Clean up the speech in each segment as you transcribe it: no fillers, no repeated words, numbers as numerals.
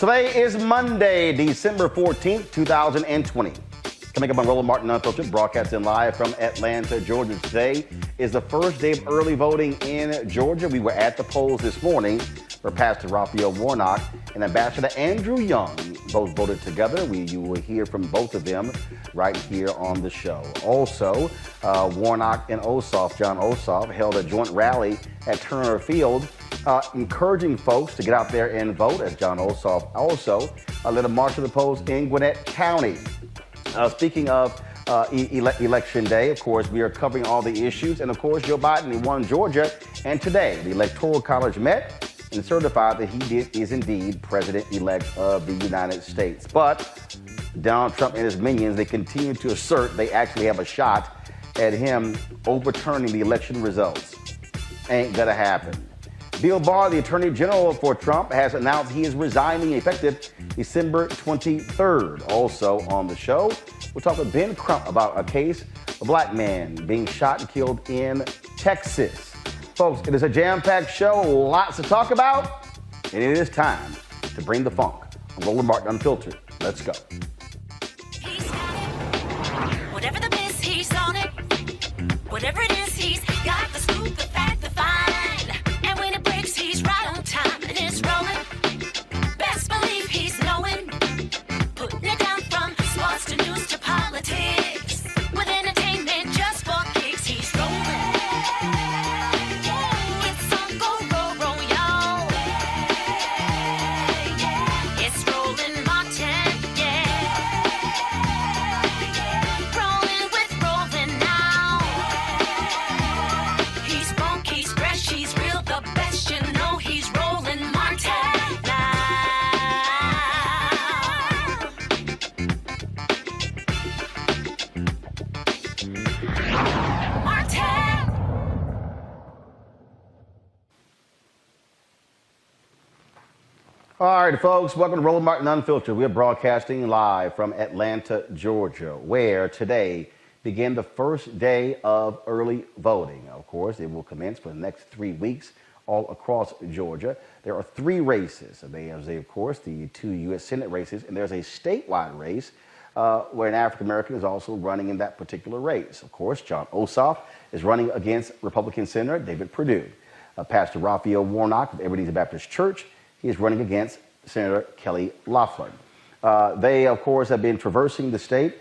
Today is Monday, December 14th, 2020. Coming up on Roland Martin Unfiltered, broadcasting live from Atlanta, Georgia. Today is the first day of early voting in Georgia. We were at the polls this morning where Pastor Raphael Warnock and Ambassador Andrew Young both voted together. You will hear from both of them right here on the show. Also, Warnock and John Ossoff, held a joint rally at Turner Field, encouraging folks to get out there and vote, as John Ossoff also led a march to the polls in Gwinnett County. Speaking of Election Day, of course, we are covering all the issues. And, of course, Joe Biden won Georgia. And today, the Electoral College met and certified that he is indeed President-elect of the United States. But Donald Trump and his minions, they continue to assert they actually have a shot at him overturning the election results. Ain't gonna happen. Bill Barr, the Attorney General for Trump, has announced he is resigning effective December 23rd. Also on the show, we'll talk with Ben Crump about a case of a black man being shot and killed in Texas. Folks, it is a jam-packed show, lots to talk about, and it is time to bring the funk on Roland Martin Unfiltered. Let's go. He's got it. Whatever the miss, he's on it. Whatever it is, he's got the scoop, the fact, the find. And when it breaks, he's right on time and it's rolling. Best believe he's knowing. Putting it down from sports to news to politics. With entertainment just for kicks, he's rolling. It's on go, roll, y'all. It's Roland Martin, yeah. Rolling with Roland now. He's funk, he's fresh, he's real, the best, you know he's Roland Martin now. Martin! All right, folks, welcome to Roland Martin Unfiltered. We are broadcasting live from Atlanta, Georgia, where today began the first day of early voting. Of course, it will commence for the next 3 weeks all across Georgia. There are 3 races. There's, of course, the 2 U.S. Senate races, and there's a statewide race where an African-American is also running in that particular race. Of course, John Ossoff is running against Republican Senator David Perdue. Pastor Raphael Warnock of Ebenezer Baptist Church, he is running against Senator Kelly Loeffler. They, of course, have been traversing the state,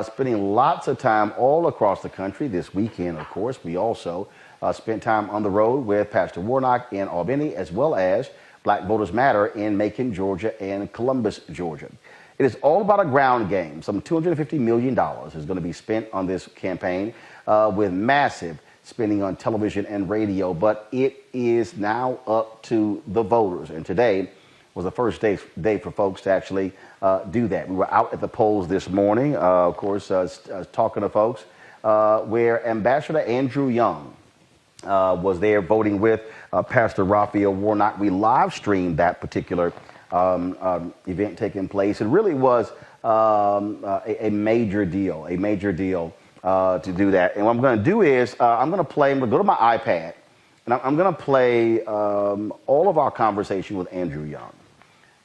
spending lots of time all across the country. This weekend, of course, we also spent time on the road with Pastor Warnock in Albany, as well as Black Voters Matter in Macon, Georgia, and Columbus, Georgia. It is all about a ground game. Some $250 million is going to be spent on this campaign with massive spending on television and radio, but it is now up to the voters. And today was the first day for folks to actually do that. We were out at the polls this morning, of course, talking to folks, where Ambassador Andrew Young was there voting with Pastor Raphael Warnock. We live streamed that particular event taking place. It really was a major deal, to do that. And what I'm going to do is I'm going to go to my iPad, and I'm going to play all of our conversation with Andrew Young.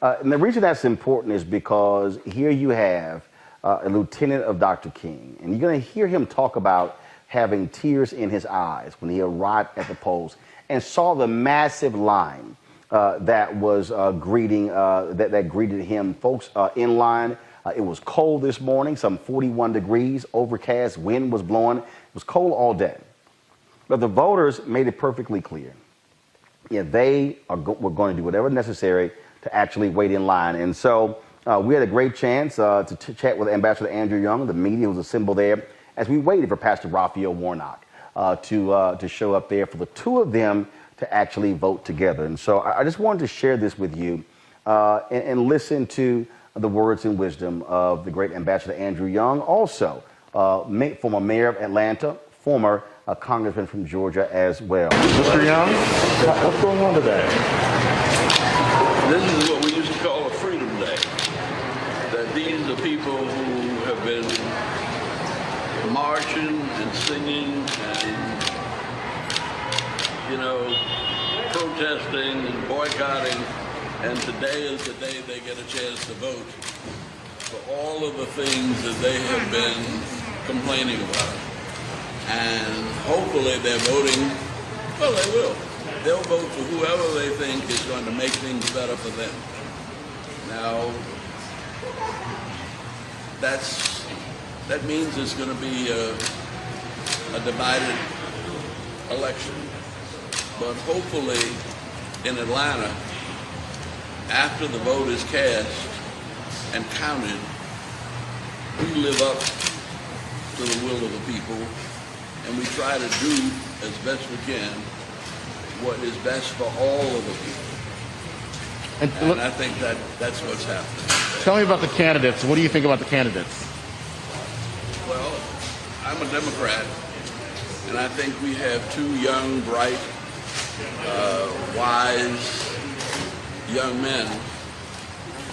And the reason that's important is because here you have a lieutenant of Dr. King, and you're going to hear him talk about having tears in his eyes when he arrived at the polls and saw the massive line that was greeting him. Folks in line. It was cold this morning, some 41 degrees, overcast, wind was blowing. It was cold all day. But the voters made it perfectly clear. Yeah, they were going to do whatever necessary to actually wait in line. And so we had a great chance to chat with Ambassador Andrew Young. The media was assembled there as we waited for Pastor Raphael Warnock to show up there for the 2 of them to actually vote together. And so I just wanted to share this with you and listen to the words and wisdom of the great Ambassador Andrew Young, also former mayor of Atlanta, former congressman from Georgia as well. Mr. Young, what's going on today? This is what we used to call a Freedom Day. That these are people who have been marching and singing and, protesting and boycotting And today is the day they get a chance to vote for all of the things that they have been complaining about. And hopefully they're voting, well, they will. They'll vote for whoever they think is going to make things better for them. Now, that means it's going to be a divided election. But hopefully in Atlanta, after the vote is cast and counted, we live up to the will of the people, and we try to do as best we can what is best for all of the people. And I think that's what's happening. Tell me about the candidates. What do you think about the candidates? Well, I'm a Democrat, and I think we have two young, bright, wise young men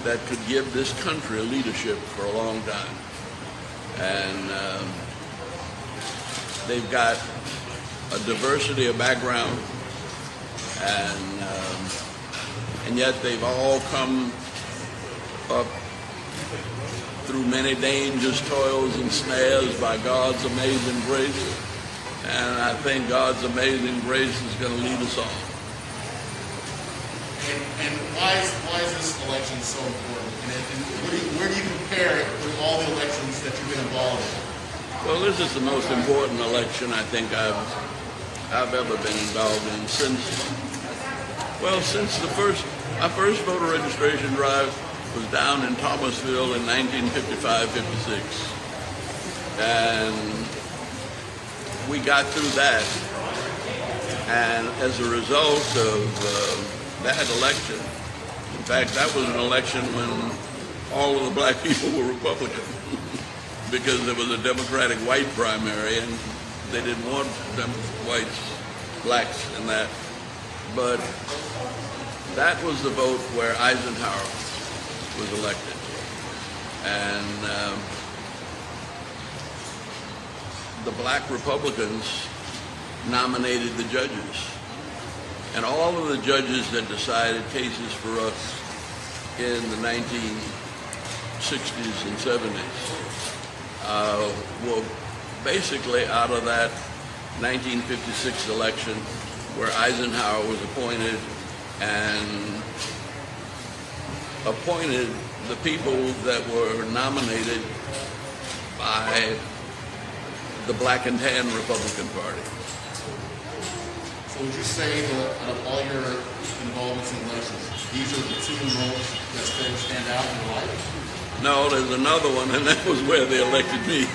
that could give this country leadership for a long time. And they've got a diversity of background, and yet they've all come up through many dangers, toils, and snares by God's amazing grace. And I think God's amazing grace is going to lead us all. And why is this election so important? And where do you compare it with all the elections that you've been involved in? Well, this is the most important election I think I've ever been involved in since our first voter registration drive was down in Thomasville in 1955-56. And we got through that. And as a result of that election, in fact, that was an election when all of the black people were Republican because there was a Democratic white primary and they didn't want them whites, blacks in that. But that was the vote where Eisenhower was elected. And the black Republicans nominated the judges. And all of the judges that decided cases for us in the 1960s and 70s were basically out of that 1956 election where Eisenhower was appointed and appointed the people that were nominated by the black and tan Republican Party. So would you say that out of all your involvements in elections, these are the two most that still stand out in your life? No, there's another one, and that was where they elected me.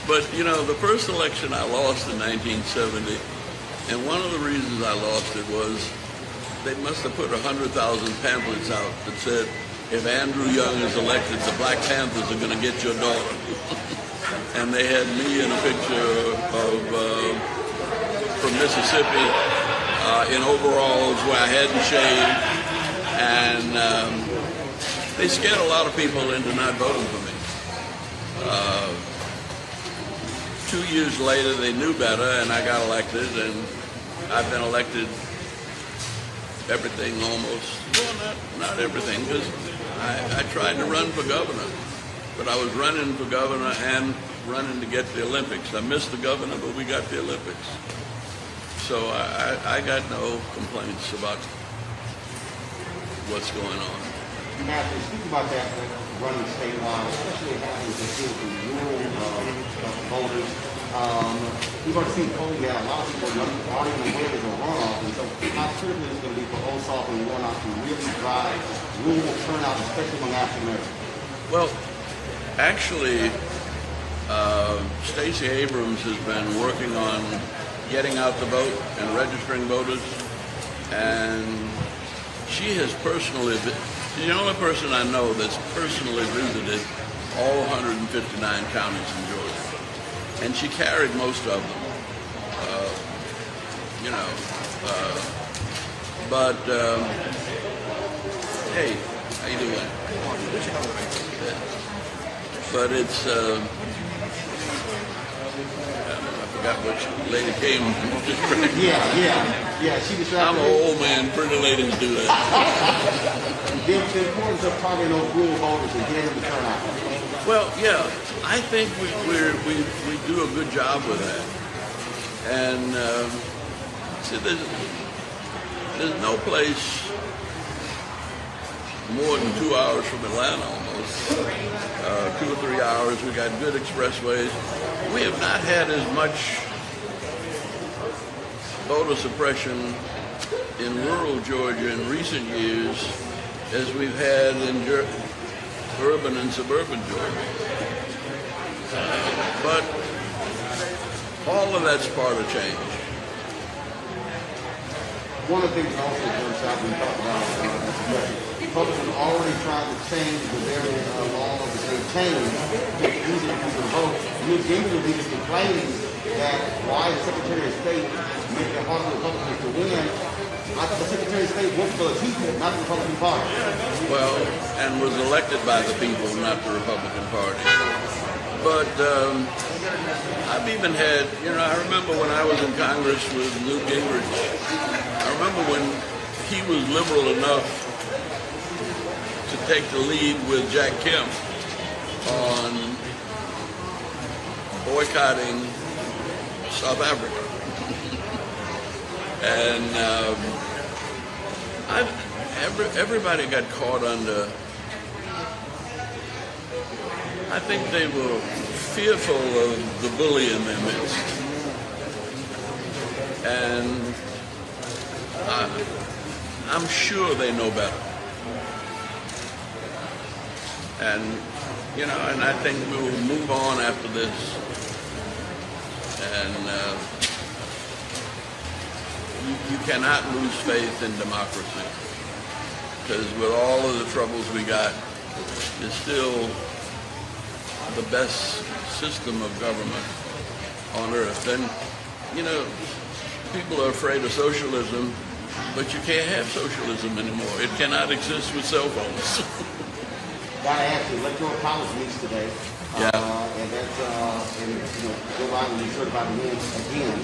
But, you know, the first election I lost in 1970, and one of the reasons I lost it was they must have put 100,000 pamphlets out that said, if Andrew Young is elected, the Black Panthers are going to get your daughter. And they had me in a picture from Mississippi in overalls where I hadn't shaved, and they scared a lot of people into not voting for me. 2 years later, they knew better, and I got elected, and I've been elected everything almost. Well, not everything, because I tried to run for governor, but I was running for governor and running to get the Olympics. I missed the governor, but we got the Olympics. So I got no complaints about what's going on. Matthew, speak about that running statewide, especially having to deal with rural voters. We've already seen polling that a lot of people aren't even aware there's a runoff, and so how critical is it going to be for Ossoff and Warnock to really drive rural turnout, especially among African Americans? Well, actually, Stacey Abrams has been working on getting out the vote and registering voters, and she has personally, she's the only person I know that's personally visited all 159 counties in Georgia, and she carried most of them, but hey, how you doing? Yeah. But it's, forgot which lady came and distracted. Yeah. She decided. I'm an old man. Pretty ladies do that. The importance of targeting those rural voters and getting them to turn out. Well, yeah, I think we do a good job with that. And see, there's no place more than 2 hours from Atlanta, almost 2 or 3 hours. We got good expressways. We have not had as much voter suppression in rural Georgia in recent years as we've had in urban and suburban Georgia. But all of that's part of change. One of the things also points out when we talk about Republicans already tried to change the very law that they changed to make it easier for people to vote. Newt Gingrich was even complaining that why the Secretary of State making it hard for Republicans to win. I thought the Secretary of State worked for the people, not the Republican Party. Well, and was elected by the people, not the Republican Party. But I've even had, I remember when I was in Congress with Newt Gingrich, I remember when he was liberal enough to take the lead with Jack Kemp on boycotting South Africa. And everybody got caught under, I think they were fearful of the bully in their midst. And I'm sure they know better. And, and I think we will move on after this. And you cannot lose faith in democracy. Because with all of the troubles we got, it's still the best system of government on earth. And, people are afraid of socialism, but you can't have socialism anymore. It cannot exist with cell phones. Got to ask you, electoral college meets today. Yeah. And that's, Joe Biden is certified to win again.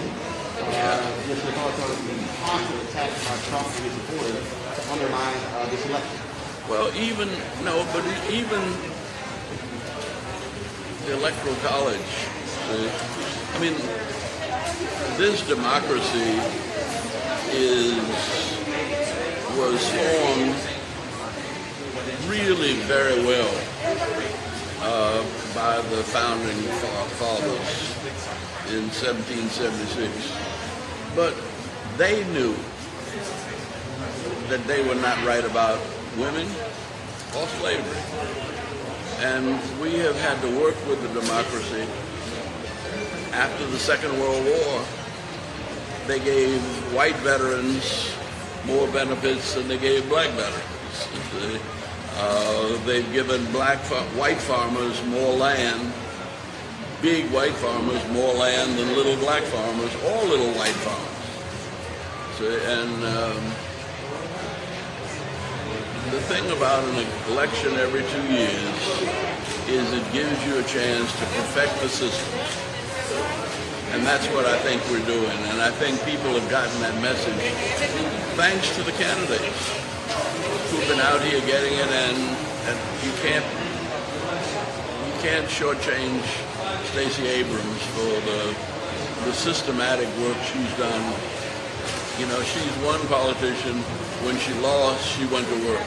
Just your thoughts on the constant attacks by Trump and his supporters to undermine this election. Well, even the electoral college, this democracy was formed really very well by the founding fathers in 1776. But they knew that they were not right about women or slavery. And we have had to work with the democracy. After the Second World War, they gave white veterans more benefits than they gave black veterans. They've given white farmers more land, big white farmers more land than little black farmers or little white farmers. The thing about an election every 2 years is it gives you a chance to perfect the system. And that's what I think we're doing. And I think people have gotten that message thanks to the candidates who've been out here getting it. And you can't shortchange Stacey Abrams for the systematic work she's done. She's one politician. When she lost, she went to work.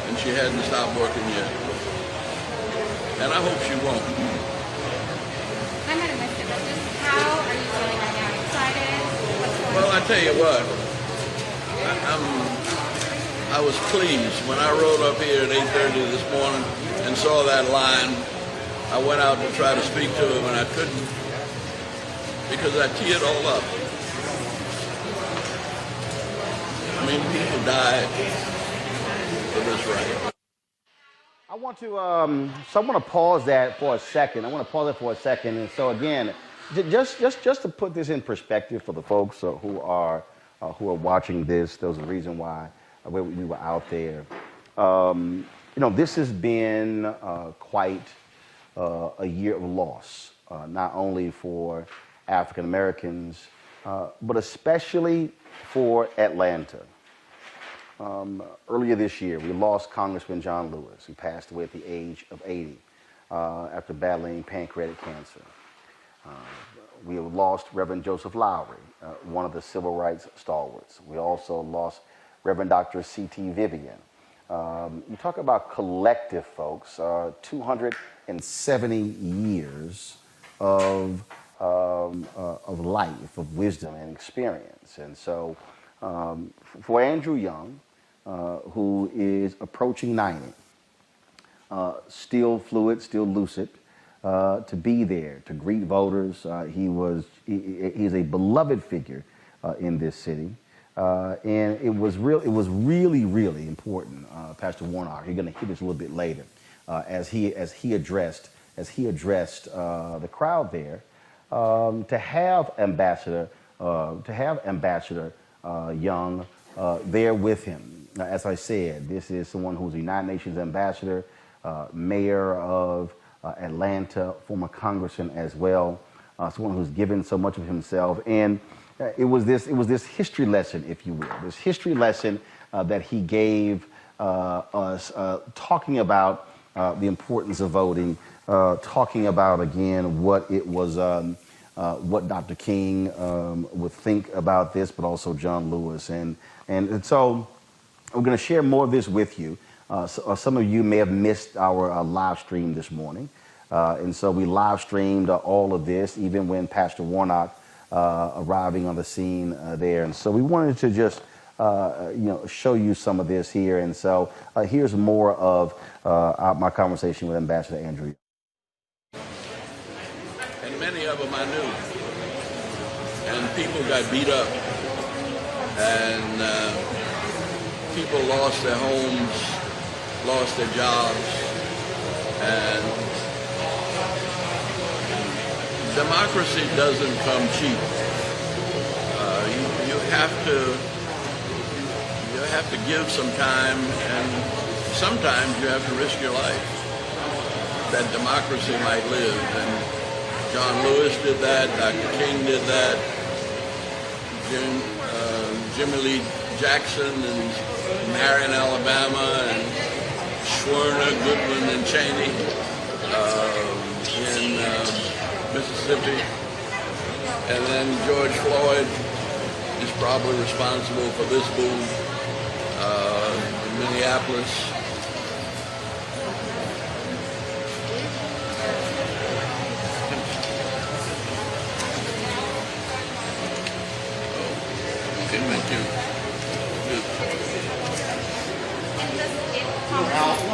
And she hadn't stopped working yet. And I hope she won't. I might have missed it, but just how are you feeling right now? Excited? What's going on? Well, I tell you what, I was pleased when I rode up here at 8:30 this morning and saw that line. I went out to try to speak to him and I couldn't because I teared all up. People died for this right. I want to pause that for a second. And so again, just to put this in perspective for the folks who are watching this, there's a reason why we were out there. This has been quite a year of loss, not only for African Americans, but especially for Atlanta. Earlier this year, we lost Congressman John Lewis, who passed away at the age of 80 after battling pancreatic cancer. We have lost Reverend Joseph Lowry, one of the civil rights stalwarts. We also lost Reverend Dr. C.T. Vivian. You talk about collective, folks, 270 years of life, of wisdom and experience. And so for Andrew Young, who is approaching 90, still fluid, still lucid, to be there, to greet voters. He's a beloved figure in this city. And it was really, really important, Pastor Warnock. You're going to hear this a little bit later, as he addressed the crowd there, to have Ambassador Young there with him. Now, as I said, this is someone who's a United Nations ambassador, mayor of Atlanta, former congressman as well, someone who's given so much of himself. And it was this history lesson, if you will, this history lesson that he gave us, talking about the importance of voting, talking about, again, what it was, what Dr. King would think about this, but also John Lewis. And so we're going to share more of this with you. Some of you may have missed our live stream this morning. And so we live streamed all of this, even when Pastor Warnock arriving on the scene there. And so we wanted to just, show you some of this here. And so here's more of my conversation with Ambassador Andrew. And many of them I knew. And people got beat up. And people lost their homes, lost their jobs. And democracy doesn't come cheap. You have to give some time, and sometimes you have to risk your life that democracy might live. And John Lewis did that. Dr. King did that. Jimmy Lee Jackson in Marion, Alabama, and Schwerner, Goodwin, and Cheney in Mississippi. And then George Floyd is probably responsible for this boom in Minneapolis. Okay, thank you.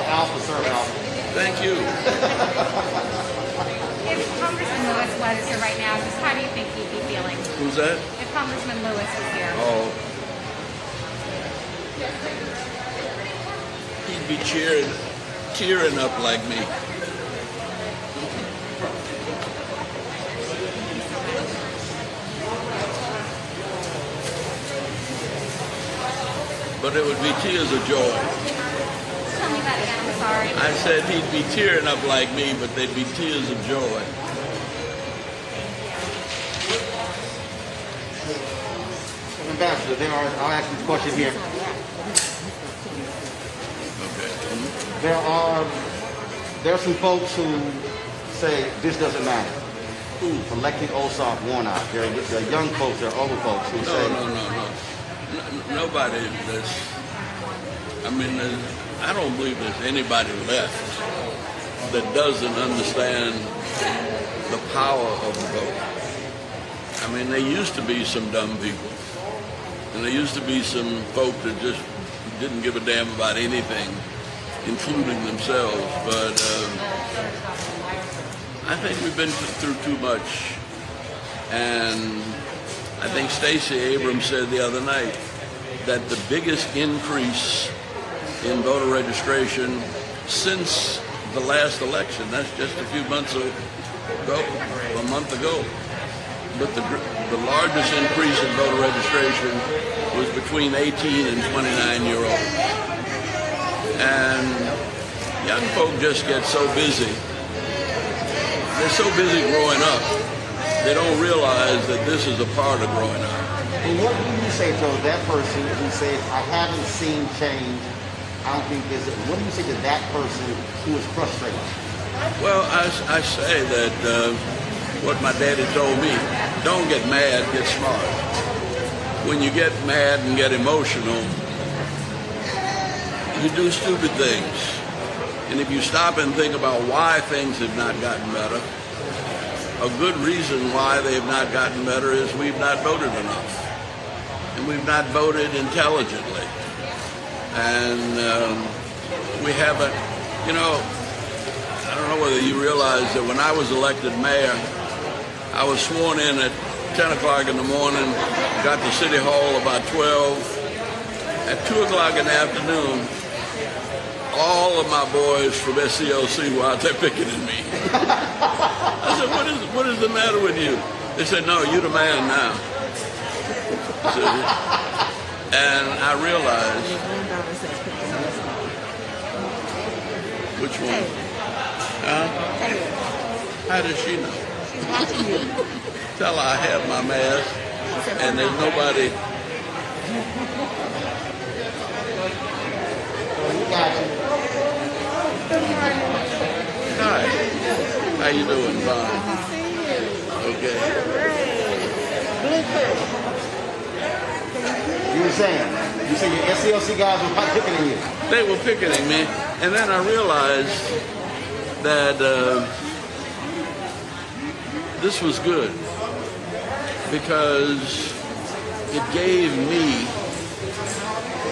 Alpha, sir, Alpha. Thank you. If Congressman Lewis was here right now, just how do you think he'd be feeling? Who's that? If Congressman Lewis was here. Oh. He'd be tearing up like me. But it would be tears of joy. Tell me that again, I'm sorry. I said he'd be tearing up like me, but they'd be tears of joy. Ambassador, I'll ask you a question here. Okay. There are some folks who say this doesn't matter. Who? Electing Ossoff, Warnock. There are young folks, there are older folks who say... No. Nobody that's... I mean, I don't believe there's anybody left that doesn't understand the power of the vote. I mean, there used to be some dumb people. And there used to be some folk that just didn't give a damn about anything, including themselves. But I think we've been through too much. And I think Stacey Abrams said the other night that the biggest increase in voter registration since the last election, that's just a few months ago, a month ago. But the largest increase in voter registration was between 18 and 29-year-olds. And young folk just get so busy. They're so busy growing up They don't realize that this is a part of growing up. Well, what do you say to that person who says, I haven't seen change, I don't think this is, what do you say to that person who is frustrated? Well, I say that what my daddy told me, don't get mad, get smart. When you get mad and get emotional, you do stupid things. And if you stop and think about why things have not gotten better, a good reason why they have not gotten better is we've not voted enough. And we've not voted intelligently. And we haven't, you know, I don't know whether you realize that when I was elected mayor, I was sworn in at 10 o'clock in the morning, got to City Hall about 12. At 2 o'clock in the afternoon, all of my boys from SCLC were out there picketing me. I said, what is the matter with you? They said, no, you're the man now. And I realized, which one? How does she know? Tell her I have my mask, and there's nobody. Hi. How you doing, Vaughn? Okay. You were saying your SCLC guys were picketing you. They were picketing me, and then I realized that this was good because it gave me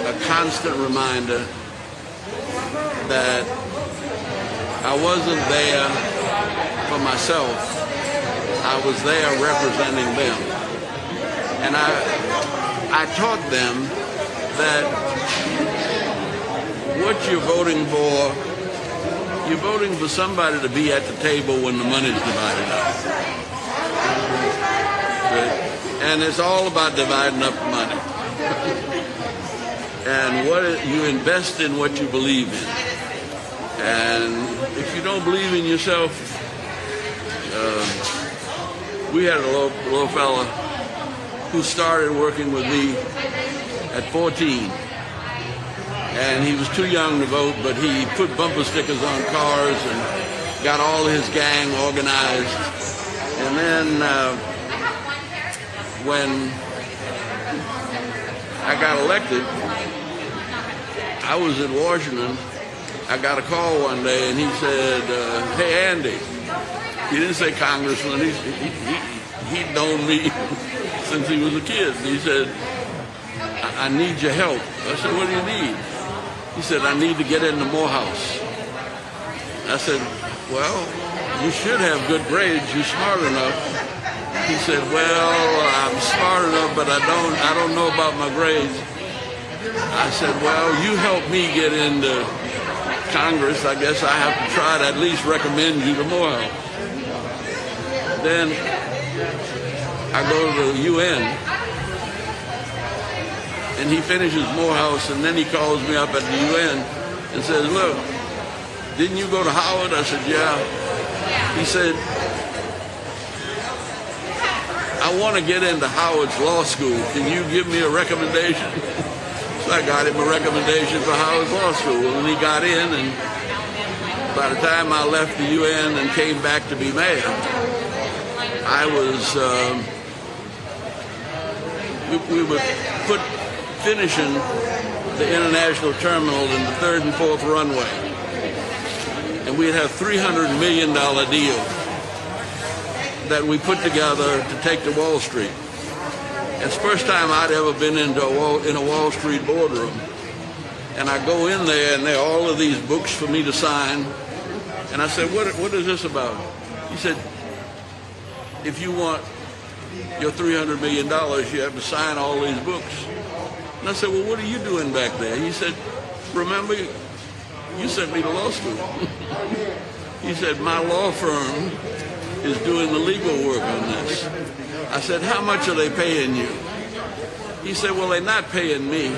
a constant reminder that I wasn't there for myself. I was there representing them. And I taught them that what you're voting for somebody to be at the table when the money's divided up. And it's all about dividing up the money. And you invest in what you believe in. And if you don't believe in yourself, we had a little fella who started working with me at 14. And he was too young to vote, but he put bumper stickers on cars and got all his gang organized. And then when I got elected, I was in Washington. I got a call one day, and he said, hey, Andy. He didn't say congressman. He'd known me since he was a kid. He said, I need your help. I said, what do you need? He said, I need to get into Morehouse. I said, well, you should have good grades. You're smart enough. He said, well, I'm smart enough, but I don't know about my grades. I said, well, you help me get into Congress. I guess I have to try to at least recommend you to Morehouse. Then I go to the UN, and he finishes Morehouse, and then he calls me up at the UN and says, look, didn't you go to Howard? I said, yeah. He said, I want to get into Howard's law school. Can you give me a recommendation? So I got him a recommendation for Howard's law school, and he got in, and by the time I left the UN and came back to be mayor, I was, we were finishing the international terminal in the 3rd and 4th runway. And we'd have $300 million deal that we put together to take to Wall Street. It's the first time I'd ever been in a Wall Street boardroom. And I go in there, and there are all of these books for me to sign. And I said, what is this about? He said, if you want your $300 million, you have to sign all these books. And I said, well, what are you doing back there? He said, remember, you sent me to law school. He said, my law firm is doing the legal work on this. I said, how much are they paying you? He said, well, they're not paying me,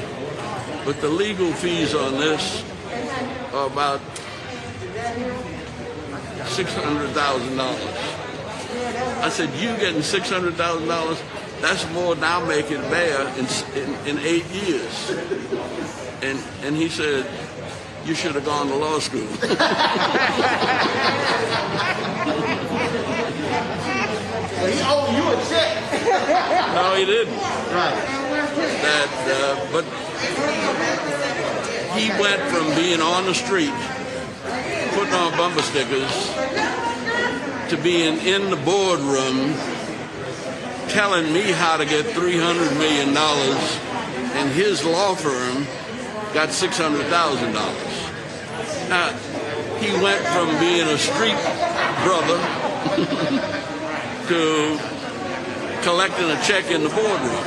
but the legal fees on this are about $600,000. I said, you getting $600,000? That's more than I'll make it mayor in 8 years. And he said, you should have gone to law school. Well, he owed you a check. No, he didn't. Right. But he went from being on the street, putting on bumper stickers, to being in the boardroom, telling me how to get $300 million, and his law firm got $600,000. Now, he went from being a street brother to collecting a check in the boardroom.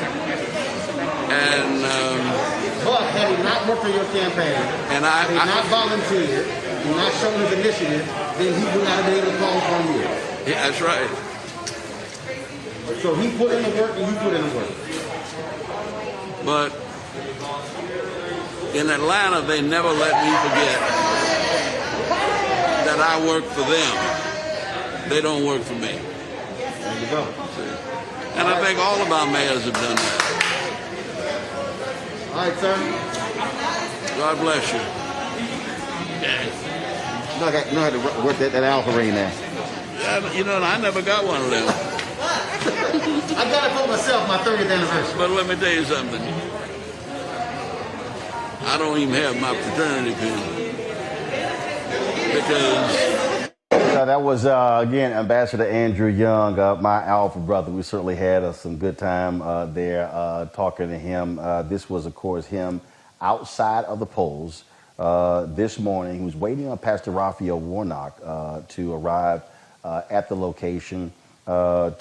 And But had he not worked for your campaign, and had he not volunteered, and not shown his initiative, then he would not have been able to call upon you. yeah, that's right. So he put in the work and you put in the work. But in Atlanta, they never let me forget that I work for them. They don't work for me. There you go. And I think all of our mayors have done that. All right, sir. God bless you. Know how to work that alpha ring there. Yeah, you know, I never got one of them. I got it for myself, my 30th anniversary. But let me tell you something. I don't even have my fraternity pin. Because So that was, again, Ambassador Andrew Young, my alpha brother. We certainly had some good time there talking to him. This was, of course, him outside of the polls this morning. He was waiting on Pastor Raphael Warnock to arrive at the location for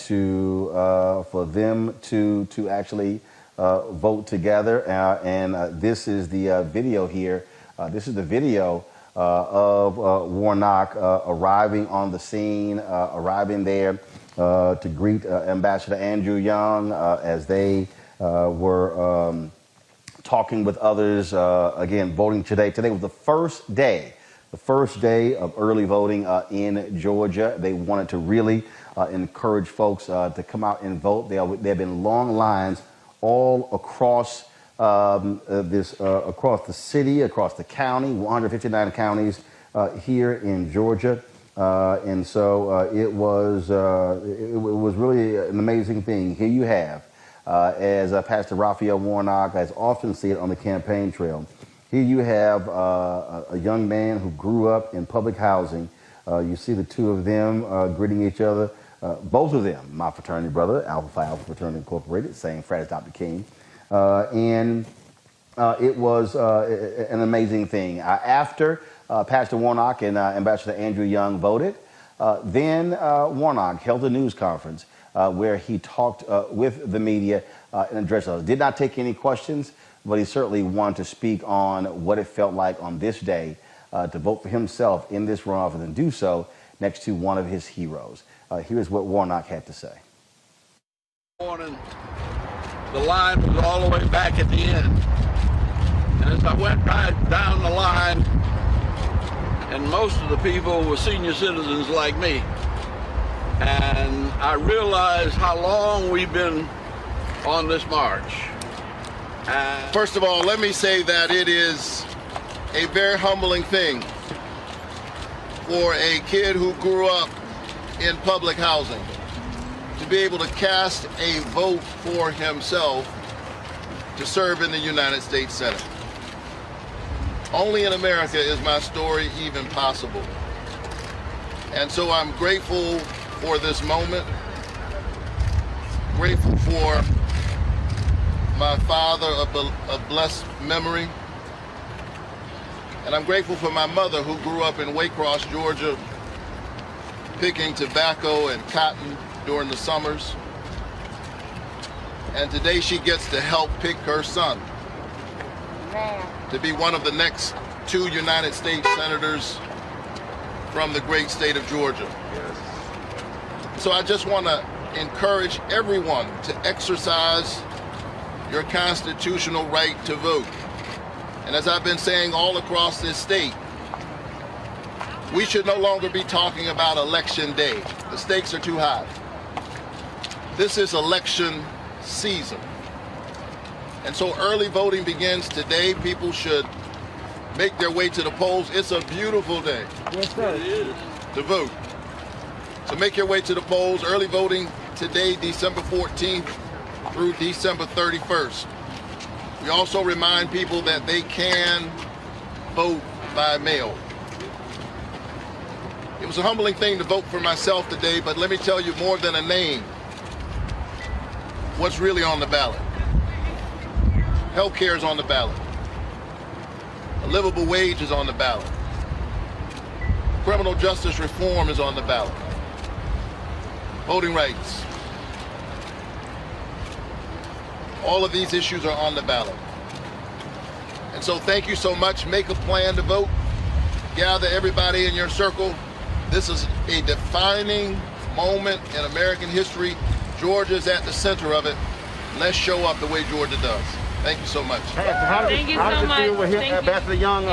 them to actually vote together. And this is the video here. This is the video of Warnock arriving on the scene, arriving there to greet Ambassador Andrew Young as they were talking with others, again, voting today. Today was the first day of early voting in Georgia. They wanted to really encourage folks to come out and vote. There have been long lines all across across the city, across the county, 159 counties here in Georgia, and so it was really an amazing thing. Here you have, as Pastor Raphael Warnock has often said on the campaign trail, here you have a young man who grew up in public housing. You see the two of them greeting each other. Both of them, my fraternity brother, Alpha Phi Alpha Fraternity Incorporated, same frat as Dr. King. And it was an amazing thing. After Pastor Warnock and Ambassador Andrew Young voted, then Warnock held a news conference where he talked with the media and addressed us. Did not take any questions, but he certainly wanted to speak on what it felt like on this day to vote for himself in this runoff and then do so next to one of his heroes. Here's what Warnock had to say. Morning. The line was all the way back at the end. And as I went right down the line, and most of the people were senior citizens like me, and I realized how long we've been on this march. And First of all, let me say that it is a very humbling thing for a kid who grew up in public housing to be able to cast a vote for himself to serve in the United States Senate. Only in America is my story even possible. And so I'm grateful for this moment, grateful for my father of blessed memory, and I'm grateful for my mother who grew up in Waycross, Georgia, picking tobacco and cotton during the summers. And today she gets to help pick her son to be one of the next 2 United States senators from the great state of Georgia. So I just want to encourage everyone to exercise your constitutional right to vote. And as I've been saying all across this state, We should no longer be talking about election day. The stakes are too high. This is election season. And so early voting begins today. People should make their way to the polls. It's a beautiful day. Yes, sir. It is. To vote. So make your way to the polls. Early voting today, December 14th through December 31st. We also remind people that they can vote by mail. It was a humbling thing to vote for myself today, but let me tell you, more than a name, what's really on the ballot. Healthcare is on the ballot. A livable wage is on the ballot. Criminal justice reform is on the ballot. Voting rights. All of these issues are on the ballot. And so thank you so much. Make a plan to vote. Gather everybody in your circle. This is a defining moment in American history. Georgia's at the center of it. Let's show up the way Georgia does. Thank you so much. Thank you so How does it feel much. with Thank you. Ambassador Young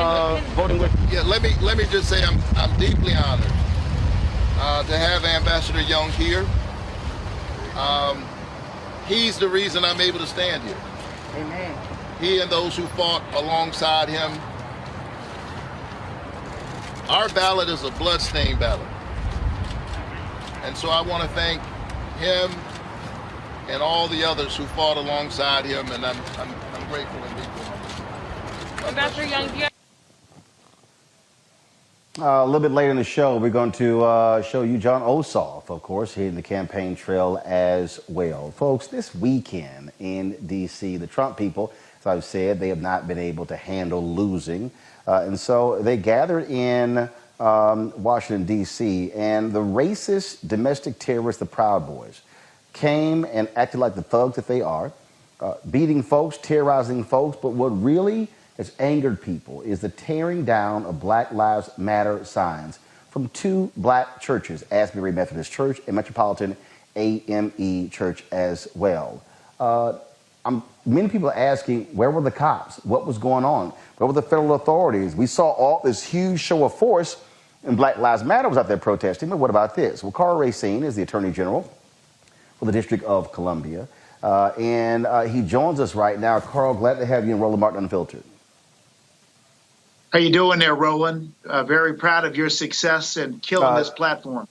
voting with you? Yeah, let me just say I'm deeply honored to have Ambassador Young here. He's the reason I'm able to stand here. Amen. He and those who fought alongside him. Our ballot is a bloodstained ballot. And so I want to thank him and all the others who fought alongside him, and I'm grateful and deeply humbled. Ambassador Young, do you A little bit later in the show, we're going to show you John Ossoff, of course, hitting the campaign trail as well. Folks, this weekend in D.C., the Trump people, as I've said, they have not been able to handle losing. And so they gathered in Washington, D.C., and the racist domestic terrorists, the Proud Boys, came and acted like the thugs that they are, beating folks, terrorizing folks. But what really has angered people is the tearing down of Black Lives Matter signs from two black churches, Asbury Methodist Church and Metropolitan AME Church as well. Many people are asking, where were the cops? What was going on? Where were the federal authorities? We saw all this huge show of force, and Black Lives Matter was out there protesting, but what about this? Well, Carl Racine is the Attorney General for the District of Columbia, and he joins us right now. Carl, glad to have you in Roland Martin Unfiltered. How you doing there, Roland? Very proud of your success in killing this platform.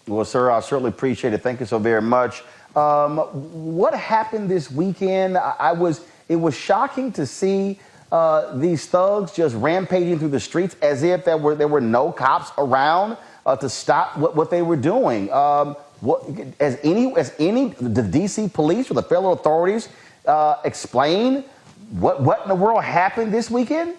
Well, sir, I certainly appreciate it. Thank you so very much. What happened this weekend? It was shocking to see these thugs just rampaging through the streets as if there were no cops around to stop what they were doing. The D.C. police or the federal authorities explain what in the world happened this weekend?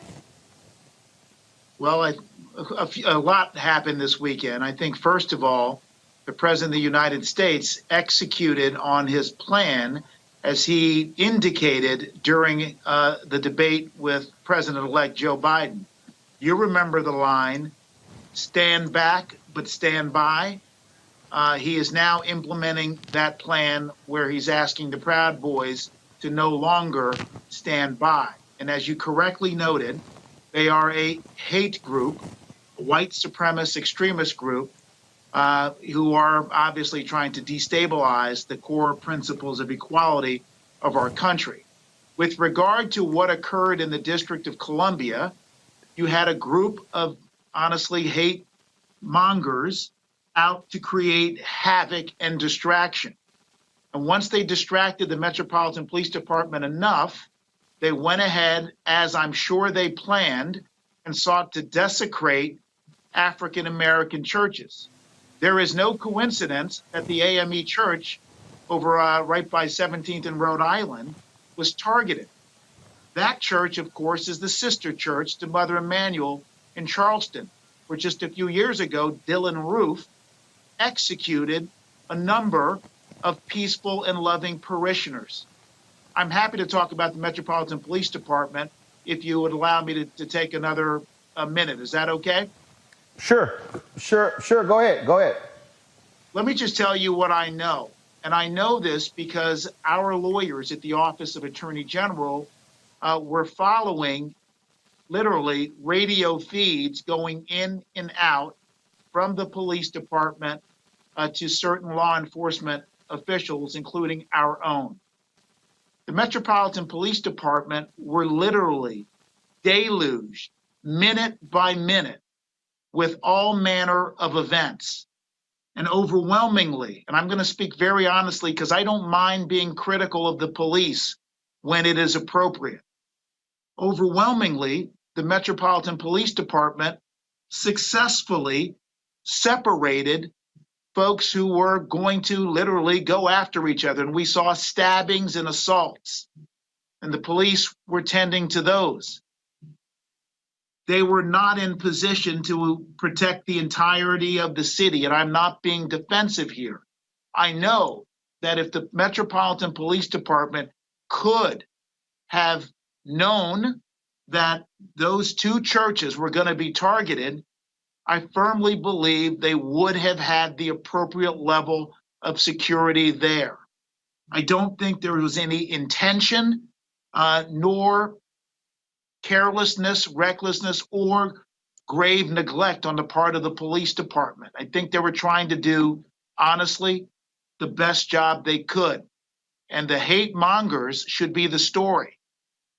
Well, a lot happened this weekend. I think, first of all, the President of the United States executed on his plan as he indicated during the debate with President-elect Joe Biden. You remember the line, stand back, but stand by. He is now implementing that plan where he's asking the Proud Boys to no longer stand by. And as you correctly noted, they are a hate group, a white supremacist extremist group, who are obviously trying to destabilize the core principles of equality of our country. With regard to what occurred in the District of Columbia, you had a group of honestly hate mongers out to create havoc and distraction. And once they distracted the Metropolitan Police Department enough, they went ahead, as I'm sure they planned, and sought to desecrate African American churches. There is no coincidence that the AME Church over right by 17th and Rhode Island was targeted. That church, of course, is the sister church to Mother Emanuel in Charleston, where just a few years ago, Dylan Roof executed a number of peaceful and loving parishioners. I'm happy to talk about the Metropolitan Police Department if you would allow me to take another minute. Is that okay? Sure. Go ahead. Let me just tell you what I know. And I know this because our lawyers at the Office of Attorney General were following literally radio feeds going in and out from the police department to certain law enforcement officials, including our own. The Metropolitan Police Department were literally deluged minute by minute with all manner of events. And overwhelmingly, and I'm going to speak very honestly because I don't mind being critical of the police when it is appropriate. Overwhelmingly, the Metropolitan Police Department successfully separated folks who were going to literally go after each other. And we saw stabbings and assaults, and the police were tending to those. They were not in position to protect the entirety of the city, and I'm not being defensive here. I know that if the Metropolitan Police Department could have known that those two churches were going to be targeted, I firmly believe they would have had the appropriate level of security there. I don't think there was any intention nor carelessness, recklessness, or grave neglect on the part of the police department. I think they were trying to do, honestly, the best job they could. And the hate mongers should be the story,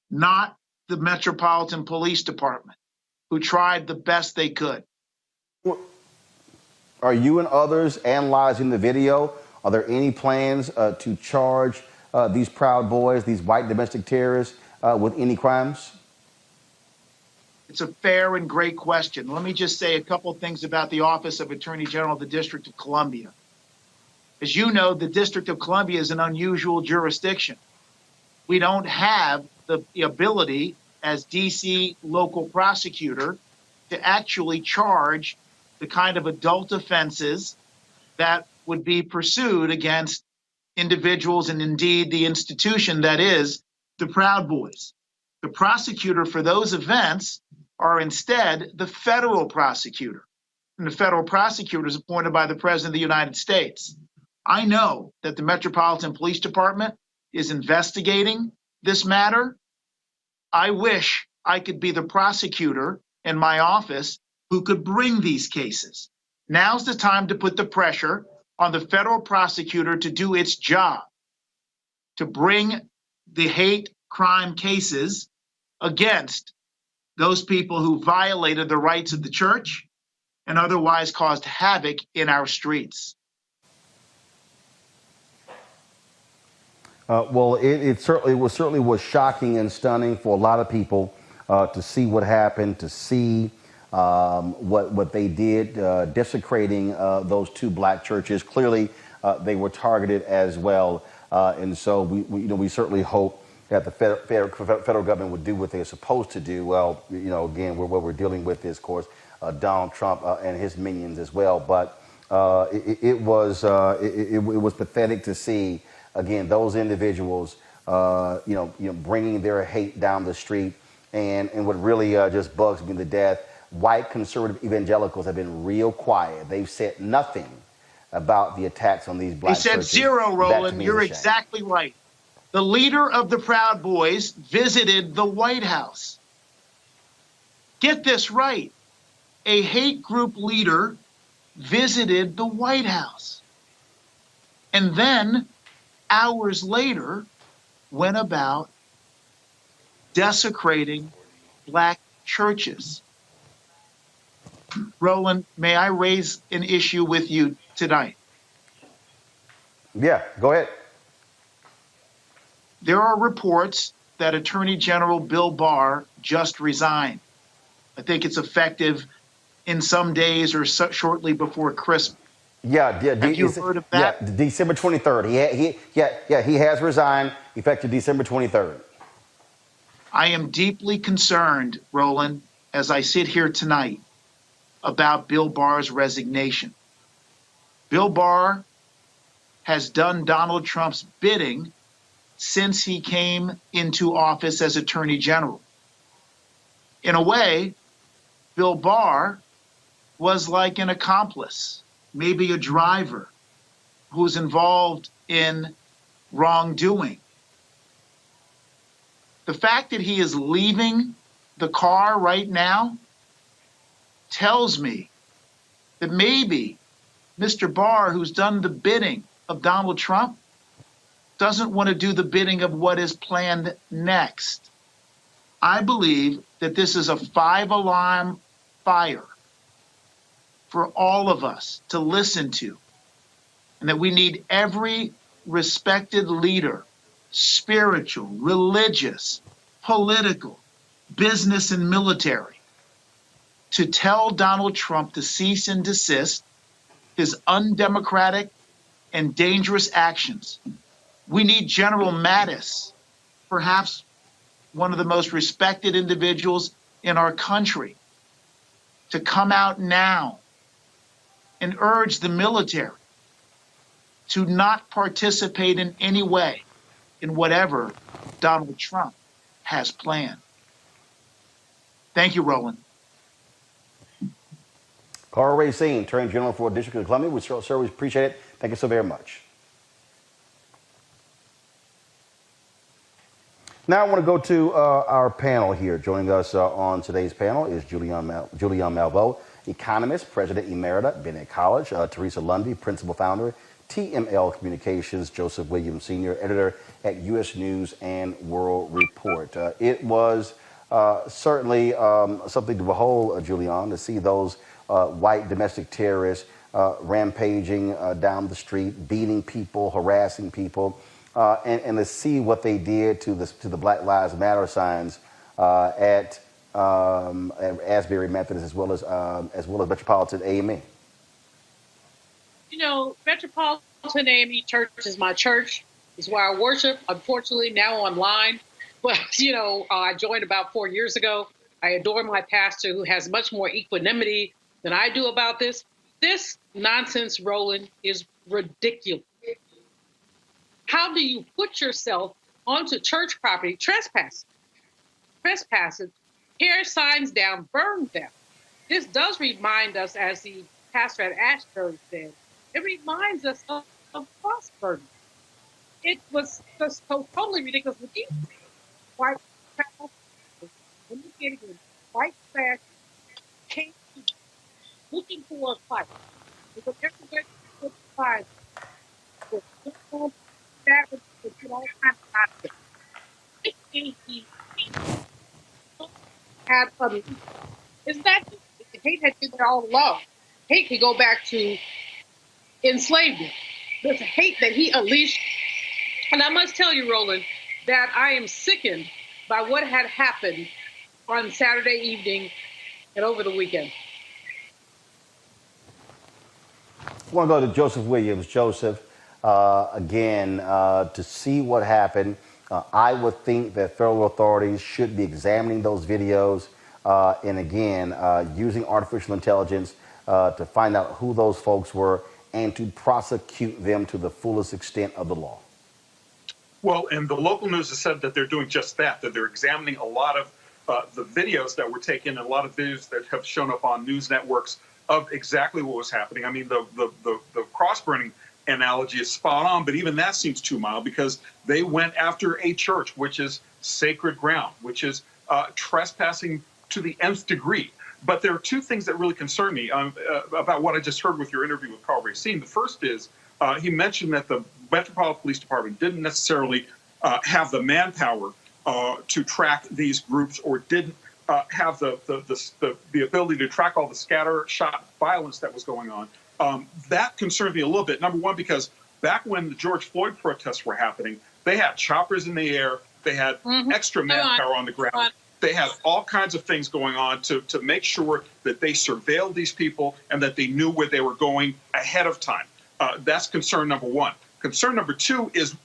not the Metropolitan Police Department, who tried the best they could. Are you and others analyzing the video? Are there any plans to charge these Proud Boys, these white domestic terrorists, with any crimes? It's a fair and great question. Let me just say a couple of things about the Office of Attorney General of the District of Columbia. As you know, the District of Columbia is an unusual jurisdiction. We don't have the ability as DC local prosecutor to actually charge the kind of adult offenses that would be pursued against individuals and indeed the institution that is the Proud Boys. The prosecutor for those events are instead the federal prosecutor. And the federal prosecutor is appointed by the President of the United States. I know that the Metropolitan Police Department is investigating this matter. I wish I could be the prosecutor in my office who could bring these cases. Now's the time to put the pressure on the federal prosecutor to do its job, to bring the hate crime cases against those people who violated the rights of the church and otherwise caused havoc in our streets. Well, it certainly was shocking and stunning for a lot of people to see what happened, to see what they did, desecrating those two black churches. Clearly, they were targeted as well, and so we certainly hope that the federal government would do what they're supposed to do. Well, again, what we're dealing with is, of course, Donald Trump and his minions as well. But it was pathetic to see, again, those individuals, bringing their hate down the street. And what really just bugs me to death, white conservative evangelicals have been real quiet. They've said nothing about the attacks on these black churches. They said zero, Roland. You're exactly right. The leader of the Proud Boys visited the White House. Get this right. A hate group leader visited the White House. And then, hours later, went about desecrating black churches. Roland, may I raise an issue with you tonight? Yeah, go ahead. There are reports that Attorney General Bill Barr just resigned. I think it's effective in some days or shortly before Christmas. Yeah, have you heard of that? Yeah, December 23rd. He has resigned, effective December 23rd. I am deeply concerned, Roland, as I sit here tonight, about Bill Barr's resignation. Bill Barr has done Donald Trump's bidding since he came into office as Attorney General. In a way, Bill Barr was like an accomplice, maybe a driver who's involved in wrongdoing. The fact that he is leaving the car right now tells me that maybe Mr. Barr, who's done the bidding of Donald Trump, doesn't want to do the bidding of what is planned next. I believe that this is a 5-alarm fire for all of us to listen to, and that we need every respected leader, spiritual, religious, political, business, and military, to tell Donald Trump to cease and desist his undemocratic and dangerous actions. We need General Mattis, perhaps one of the most respected individuals in our country, to come out now and urge the military to not participate in any way in whatever Donald Trump has planned. Thank you, Roland. Carl Racine, Attorney General for District of Columbia. We sure appreciate it. Thank you so very much. Now I want to go to our panel here. Joining us on today's panel is Julianne Malveaux, economist, president emerita, Bennett College, Teresa Lundy, principal founder, TML Communications, Joseph Williams, senior editor at U.S. News and World Report. It was certainly something to behold, Julianne, to see those white domestic terrorists rampaging down the street, beating people, harassing people. And to see what they did to the Black Lives Matter signs at Asbury Methodist as well as Metropolitan AME. You know, Metropolitan AME Church is my church. It's where I worship. Unfortunately, now online, but I joined about 4 years ago. I adore my pastor, who has much more equanimity than I do about this. This nonsense, Roland, is ridiculous. How do you put yourself onto church property, trespass, tear signs down, burn them? This does remind us, as the pastor at Ashbury said, it reminds us of cross burning. It was just so totally ridiculous. With these white trash, when you get in white trash, came looking for a fight. Because everybody would find that was all kinds of nonsense. Had is that hate had been there all along? Hate could go back to enslavement. This hate that he unleashed, and I must tell you, Roland, that I am sickened by what had happened on Saturday evening and over the weekend. I want to go to Joseph Williams. Joseph, again, to see what happened, I would think that federal authorities should be examining those videos and, again, using artificial intelligence to find out who those folks were and to prosecute them to the fullest extent of the law. Well, and the local news has said that they're doing just that they're examining a lot of the videos that were taken and a lot of videos that have shown up on news networks of exactly what was happening. I mean, the cross-burning analogy is spot on, but even that seems too mild because they went after a church, which is sacred ground, which is trespassing to the nth degree. But there are two things that really concern me about what I just heard with your interview with Carl Racine. The first is he mentioned that the Metropolitan Police Department didn't necessarily have the manpower to track these groups or didn't have the ability to track all the scattershot violence that was going on. That concerns me a little bit. Number one, because back when the George Floyd protests were happening, they had choppers in the air, they had extra manpower on the ground. They had all kinds of things going on to make sure that they surveilled these people and that they knew where they were going ahead of time. That's concern number one. Concern number two is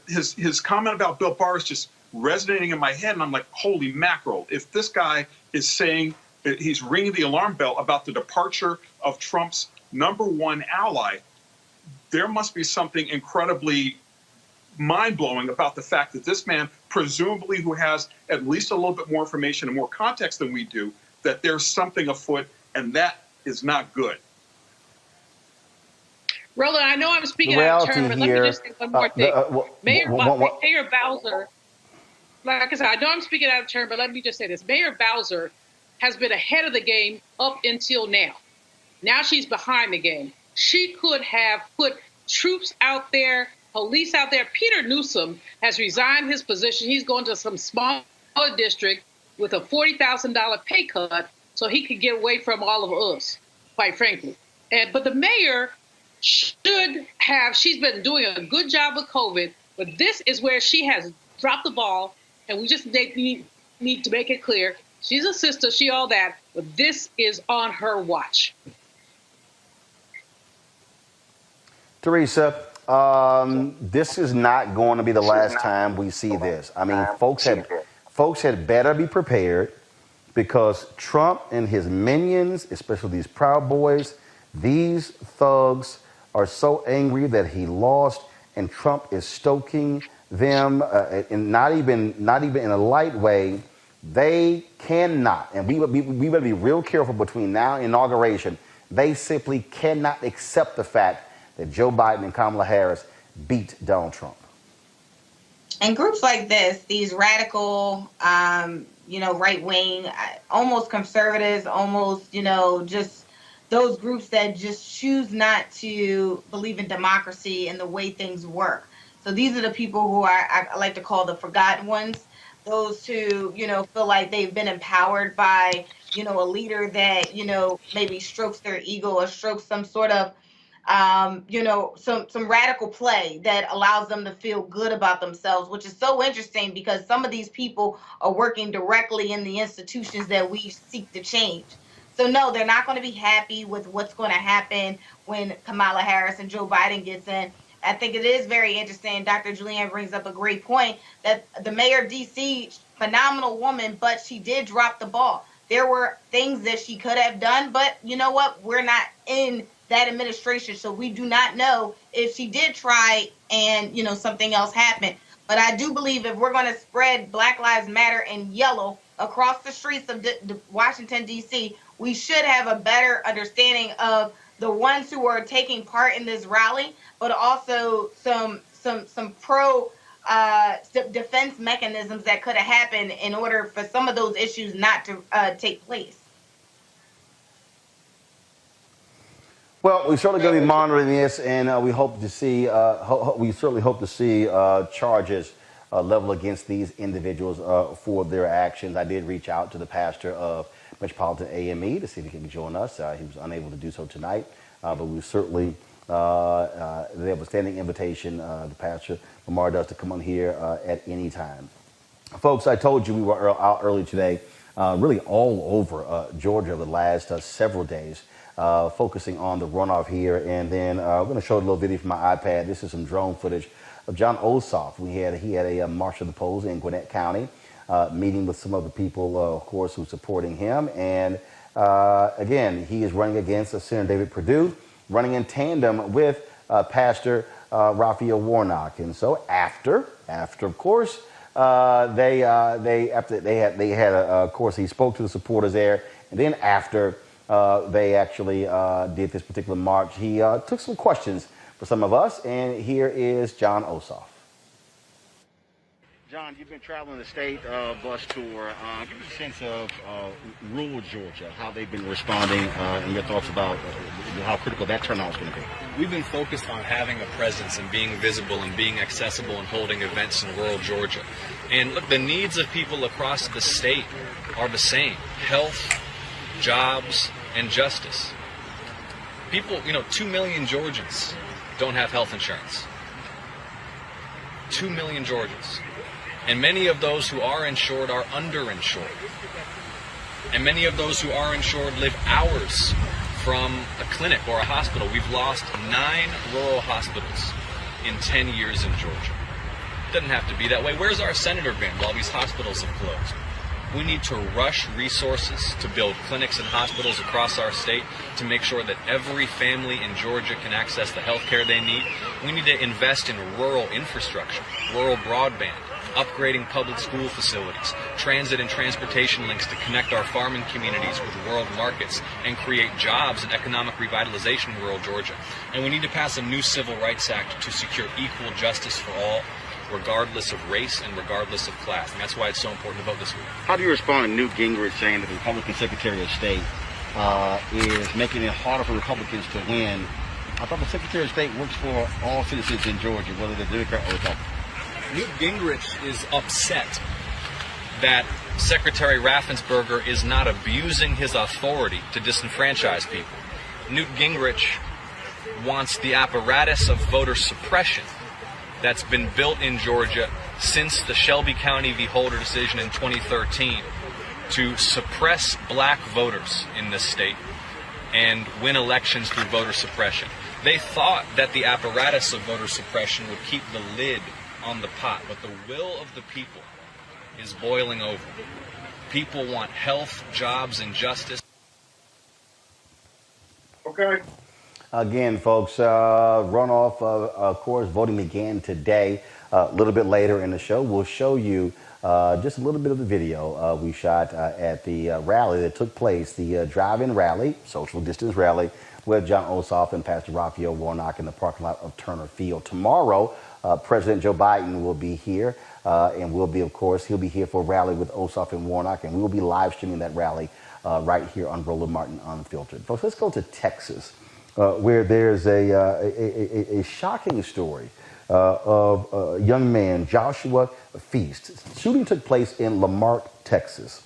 his comment about Bill Barr is just resonating in my head, and I'm like, holy mackerel. If this guy is saying that he's ringing the alarm bell about the departure of Trump's number one ally, there must be something incredibly mind-blowing about the fact that this man, presumably who has at least a little bit more information and more context than we do, that there's something afoot, and that is not good. Roland, I know I'm speaking out of turn, but let me just say one more thing. Mayor Bowser. like I said, I know I'm speaking out of turn, but let me just say this. Mayor Bowser has been ahead of the game up until now. Now she's behind the game. She could have put troops out there, police out there. Peter Newsom has resigned his position. He's going to some smaller district with a $40,000 pay cut so he could get away from all of us, quite frankly. But the mayor should have, she's been doing a good job with COVID, but this is where she has dropped the ball, and we just need to make it clear. She's a sister, she all that, but this is on her watch. Teresa, this is not going to be the last time we see this. I mean, folks had better be prepared, because Trump and his minions, especially these Proud Boys, these thugs are so angry that he lost, and Trump is stoking them, and not even in a light way. They cannot, and we better be real careful between now and inauguration. They simply cannot accept the fact that Joe Biden and Kamala Harris beat Donald Trump. And groups like this, these radical, right wing, almost conservatives, almost, just those groups that just choose not to believe in democracy and the way things work. So these are the people who I like to call the forgotten ones. Those who, feel like they've been empowered by, a leader that, maybe strokes their ego or strokes some sort of, some radical play that allows them to feel good about themselves, which is so interesting because some of these people are working directly in the institutions that we seek to change. So no, they're not going to be happy with what's going to happen when Kamala Harris and Joe Biden gets in. I think it is very interesting. Dr. Julianne brings up a great point that the mayor of D.C., phenomenal woman, but she did drop the ball. There were things that she could have done, but you know what? We're not in that administration, so we do not know if she did try and, something else happened. But I do believe if we're going to spread Black Lives Matter in yellow across the streets of Washington, D.C., we should have a better understanding of the ones who are taking part in this rally, but also some pro defense mechanisms that could have happened in order for some of those issues not to take place. Well, we're certainly going to be monitoring this, and we hope to see. We certainly hope to see charges leveled against these individuals for their actions. I did reach out to the pastor of Metropolitan AME to see if he can join us. He was unable to do so tonight, but we certainly they have a standing invitation. The pastor Lamar does to come on here at any time. Folks, I told you we were out early today, really all over Georgia over the last several days. Focusing on the runoff here, and then we're going to show a little video from my iPad. This is some drone footage of John Ossoff. He had a march of the polls in Gwinnett County, meeting with some of the people, of course, who are supporting him. And again, he is running against Senator David Perdue, running in tandem with Pastor Raphael Warnock. And so after of course, of course, he spoke to the supporters there, and then after. They actually did this particular march. He took some questions for some of us, and here is John Ossoff. John, you've been traveling the state bus tour. Give us a sense of rural Georgia, how they've been responding, and your thoughts about how critical that turnout is going to be. We've been focused on having a presence and being visible and being accessible and holding events in rural Georgia. And look, the needs of people across the state are the same: health, jobs, and justice. People, 2 million Georgians don't have health insurance. 2 million Georgians. And many of those who are insured are underinsured. And many of those who are insured live hours from a clinic or a hospital. We've lost 9 rural hospitals in 10 years in Georgia. It doesn't have to be that way. Where's our senator been while these hospitals have closed? We need to rush resources to build clinics and hospitals across our state to make sure that every family in Georgia can access the health care they need. We need to invest in rural infrastructure, rural broadband, upgrading public school facilities, transit and transportation links to connect our farming communities with world markets and create jobs and economic revitalization in rural Georgia. And we need to pass a new Civil Rights Act to secure equal justice for all, regardless of race and regardless of class. And that's why it's so important to vote this week. How do you respond to Newt Gingrich saying that the Republican Secretary of State is making it harder for Republicans to win? I thought the Secretary of State works for all citizens in Georgia, whether they're Democrat or Republican. Newt Gingrich is upset that Secretary Raffensperger is not abusing his authority to disenfranchise people. Newt Gingrich wants the apparatus of voter suppression that's been built in Georgia since the Shelby County v. Holder decision in 2013 to suppress black voters in this state and win elections through voter suppression. They thought that the apparatus of voter suppression would keep the lid on the pot, but the will of the people is boiling over. People want health, jobs, and justice. Okay. Again, folks, runoff, of course, voting began today. A little bit later in the show, we'll show you just a little bit of the video we shot at the rally that took place, the drive-in rally, social distance rally, with John Ossoff and Pastor Raphael Warnock in the parking lot of Turner Field. Tomorrow, President Joe Biden will be here, and we'll be, of course, he'll be here for a rally with Ossoff and Warnock, and we will be live streaming that rally right here on Roland Martin Unfiltered. Folks, let's go to Texas, where there's a shocking story of a young man, Joshua Feast. Shooting took place in Lamarck, Texas.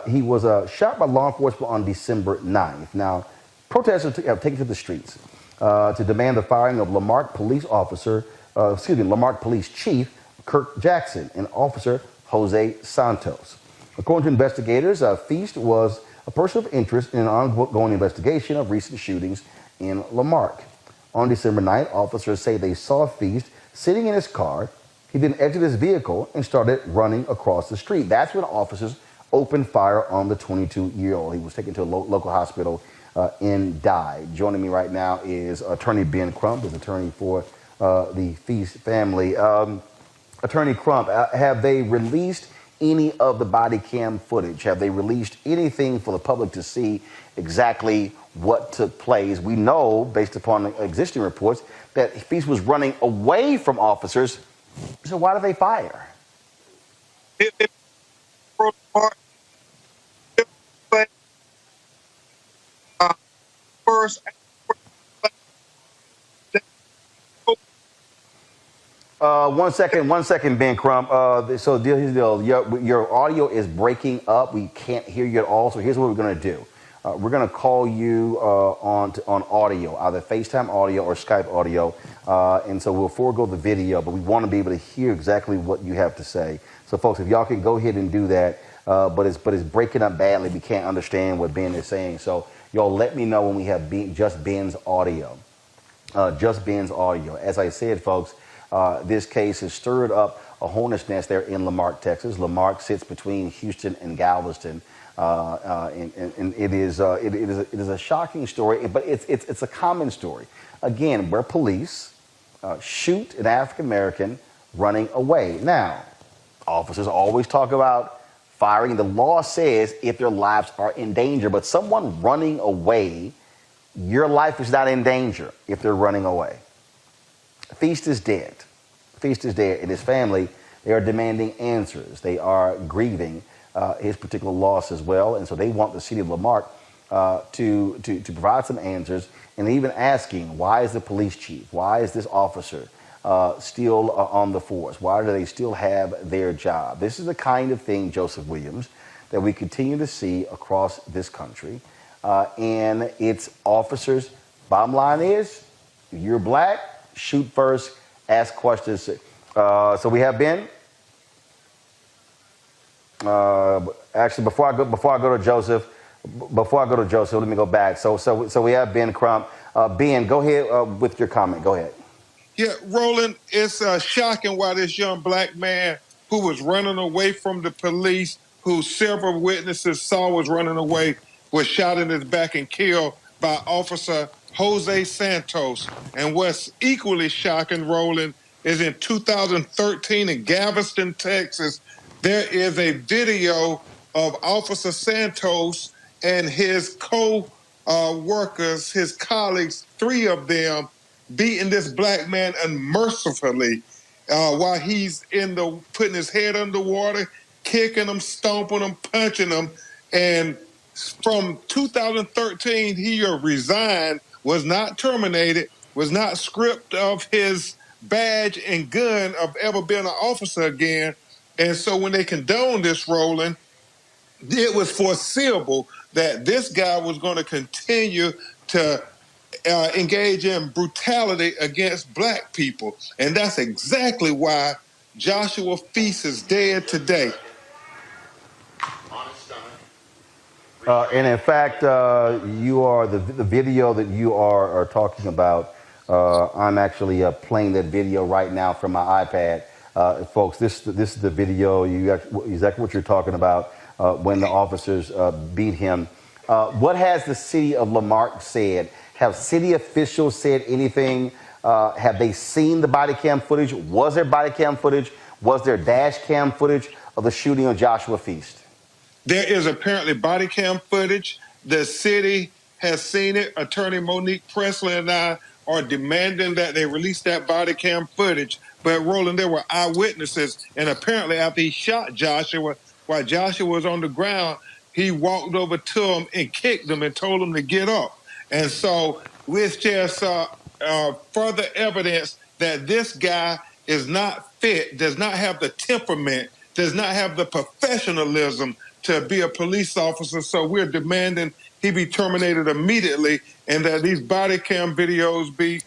He was shot by law enforcement on December 9th. Now, protesters have taken to the streets to demand the firing of Lamarck Police Chief Kirk Jackson and Officer Jose Santos. According to investigators, Feast was a person of interest in an ongoing investigation of recent shootings in Lamarck. On December 9th, officers say they saw Feast sitting in his car. He then exited his vehicle and started running across the street. That's when officers opened fire on the 22-year-old. He was taken to a local hospital and died. Joining me right now is Attorney Ben Crump, who's attorney for the Feast family. Attorney Crump, have they released any of the body cam footage? Have they released anything for the public to see exactly what took place? We know, based upon existing reports, that Feast was running away from officers. So why did they fire? First. One second, Ben Crump. So here's the deal. Your audio is breaking up. We can't hear you at all. So here's what we're going to do. We're going to call you on audio, either FaceTime audio or Skype audio. And so we'll forego the video, but we want to be able to hear exactly what you have to say. So folks, if y'all can go ahead and do that, but it's breaking up badly. We can't understand what Ben is saying. So y'all let me know when we have just Ben's audio. Just Ben's audio. As I said, folks, this case has stirred up a hornet's nest there in Lamarck, Texas. Lamarck sits between Houston and Galveston. And it is a shocking story, but it's a common story. Again, where police shoot an African American running away. Now, officers always talk about firing. The law says if their lives are in danger, but someone running away, your life is not in danger if they're running away. Feast is dead. Feast is dead, and his family, they are demanding answers. They are grieving his particular loss as well, and so they want the city of Lamarck to provide some answers, and even asking, why is the police chief, why is this officer still on the force? Why do they still have their job? This is the kind of thing, Joseph Williams, that we continue to see across this country, and it's officers. Bottom line is, if you're black, shoot first, ask questions. So we have Ben. Actually, before I go to Joseph, let me go back. So we have Ben Crump. Ben, go ahead with your comment. Go ahead. Yeah, Roland, it's shocking why this young black man who was running away from the police, who several witnesses saw was running away, was shot in his back and killed by Officer Jose Santos. And what's equally shocking, Roland, is in 2013 in Galveston, Texas, there is a video of Officer Santos and his co-workers, his colleagues, 3 of them, beating this black man unmercifully. while he's putting his head underwater, kicking them, stomping them, punching them. And from 2013, he resigned, was not terminated, was not stripped of his badge and gun of ever being an officer again. And so when they condoned this, Roland, it was foreseeable that this guy was going to continue to engage in brutality against black people. And that's exactly why Joshua Feast is dead today. And in fact, you are the video that you are talking about. I'm actually playing that video right now from my iPad, folks. This is the video. Exactly what you're talking about when the officers beat him. What has the city of Lamarck said? Have city officials said anything? Have they seen the body cam footage? Was there body cam footage? Was there dash cam footage of the shooting of Joshua Feast? There is apparently body cam footage. The city has seen it. Attorney Monique Presley and I are demanding that they release that body cam footage. But Roland, there were eyewitnesses, and apparently after he shot Joshua, while Joshua was on the ground, he walked over to him and kicked him and told him to get up. And so it's just further evidence that this guy is not fit, does not have the temperament, does not have the professionalism to be a police officer. So we're demanding he be terminated immediately and that these body cam videos be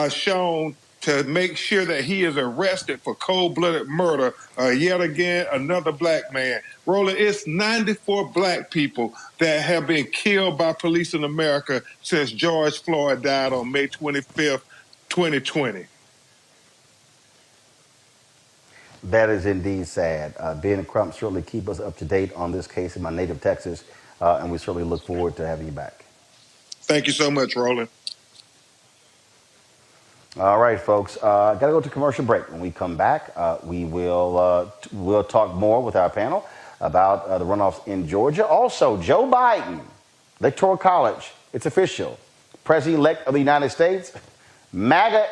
shown to make sure that he is arrested for cold-blooded murder. Yet again, another black man. Roland, it's 94 black people that have been killed by police in America since George Floyd died on May 25th, 2020. That is indeed sad. Ben and Crump certainly keep us up to date on this case in my native Texas, and we certainly look forward to having you back. Thank you so much, Roland. All right, folks. Got to go to commercial break. When we come back, we will we'll talk more with our panel about the runoffs in Georgia. Also, Joe Biden, Electoral College. It's official. President-elect of the United States. MAGA.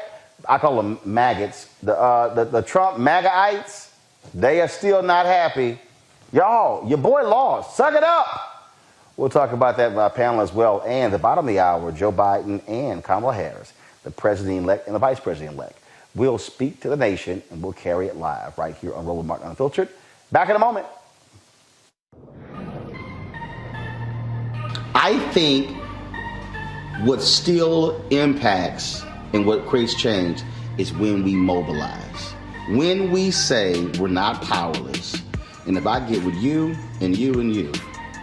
I call them maggots. The Trump MAGAites, they are still not happy. Y'all, your boy lost. Suck it up. We'll talk about that with our panel as well. And at the bottom of the hour, Joe Biden and Kamala Harris, the president-elect and the vice president-elect, will speak to the nation, and we'll carry it live right here on Roland Martin Unfiltered. Back in a moment. I think what still impacts and what creates change is when we mobilize. When we say we're not powerless, and if I get with you and you and you,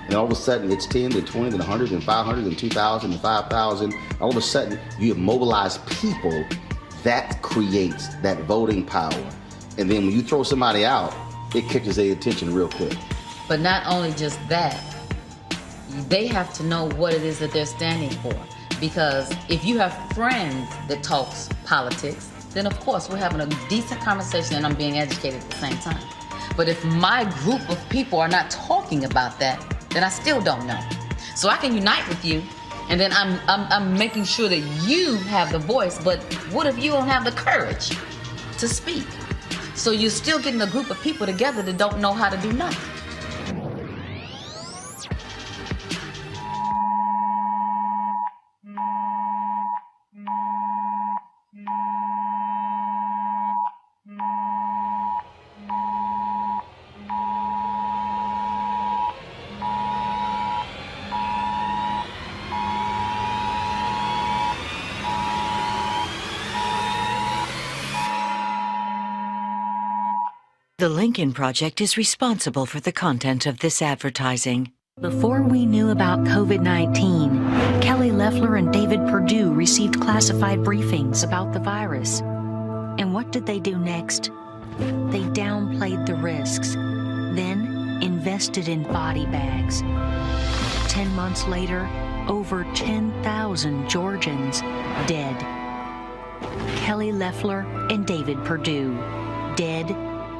and all of a sudden it's 10 to 20 to 100 and 500 and 2,000 and 5,000, all of a sudden you have mobilized people, that creates that voting power. And then when you throw somebody out, it catches their attention real quick. But not only just that, they have to know what it is that they're standing for. Because if you have friends that talks politics, then of course we're having a decent conversation and I'm being educated at the same time. But if my group of people are not talking about that, then I still don't know. So I can unite with you, and then I'm making sure that you have the voice, but what if you don't have the courage to speak? So you're still getting a group of people together that don't know how to do nothing. The Lincoln Project is responsible for the content of this advertising. Before we knew about COVID-19, Kelly Loeffler and David Perdue received classified briefings about the virus. And what did they do next? They downplayed the risks, then invested in body bags. 10 months later, over 10,000 Georgians dead. Kelly Loeffler and David Perdue, dead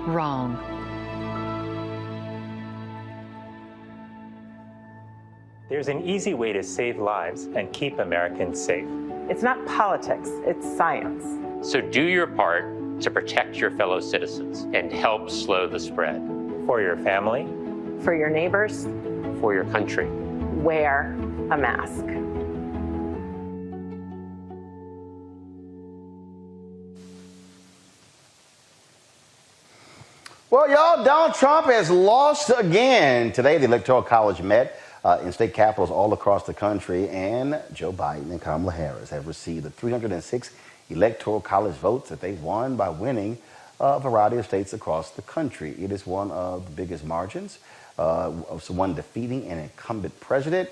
wrong. There's an easy way to save lives and keep Americans safe. It's not politics, it's science. So do your part to protect your fellow citizens and help slow the spread. For your family, For your neighbors, for your country. wear a mask. Well, y'all, Donald Trump has lost again. Today, the Electoral College met in state capitals all across the country, and Joe Biden and Kamala Harris have received the 306 Electoral College votes that they won by winning a variety of states across the country. It is one of the biggest margins, one defeating an incumbent president.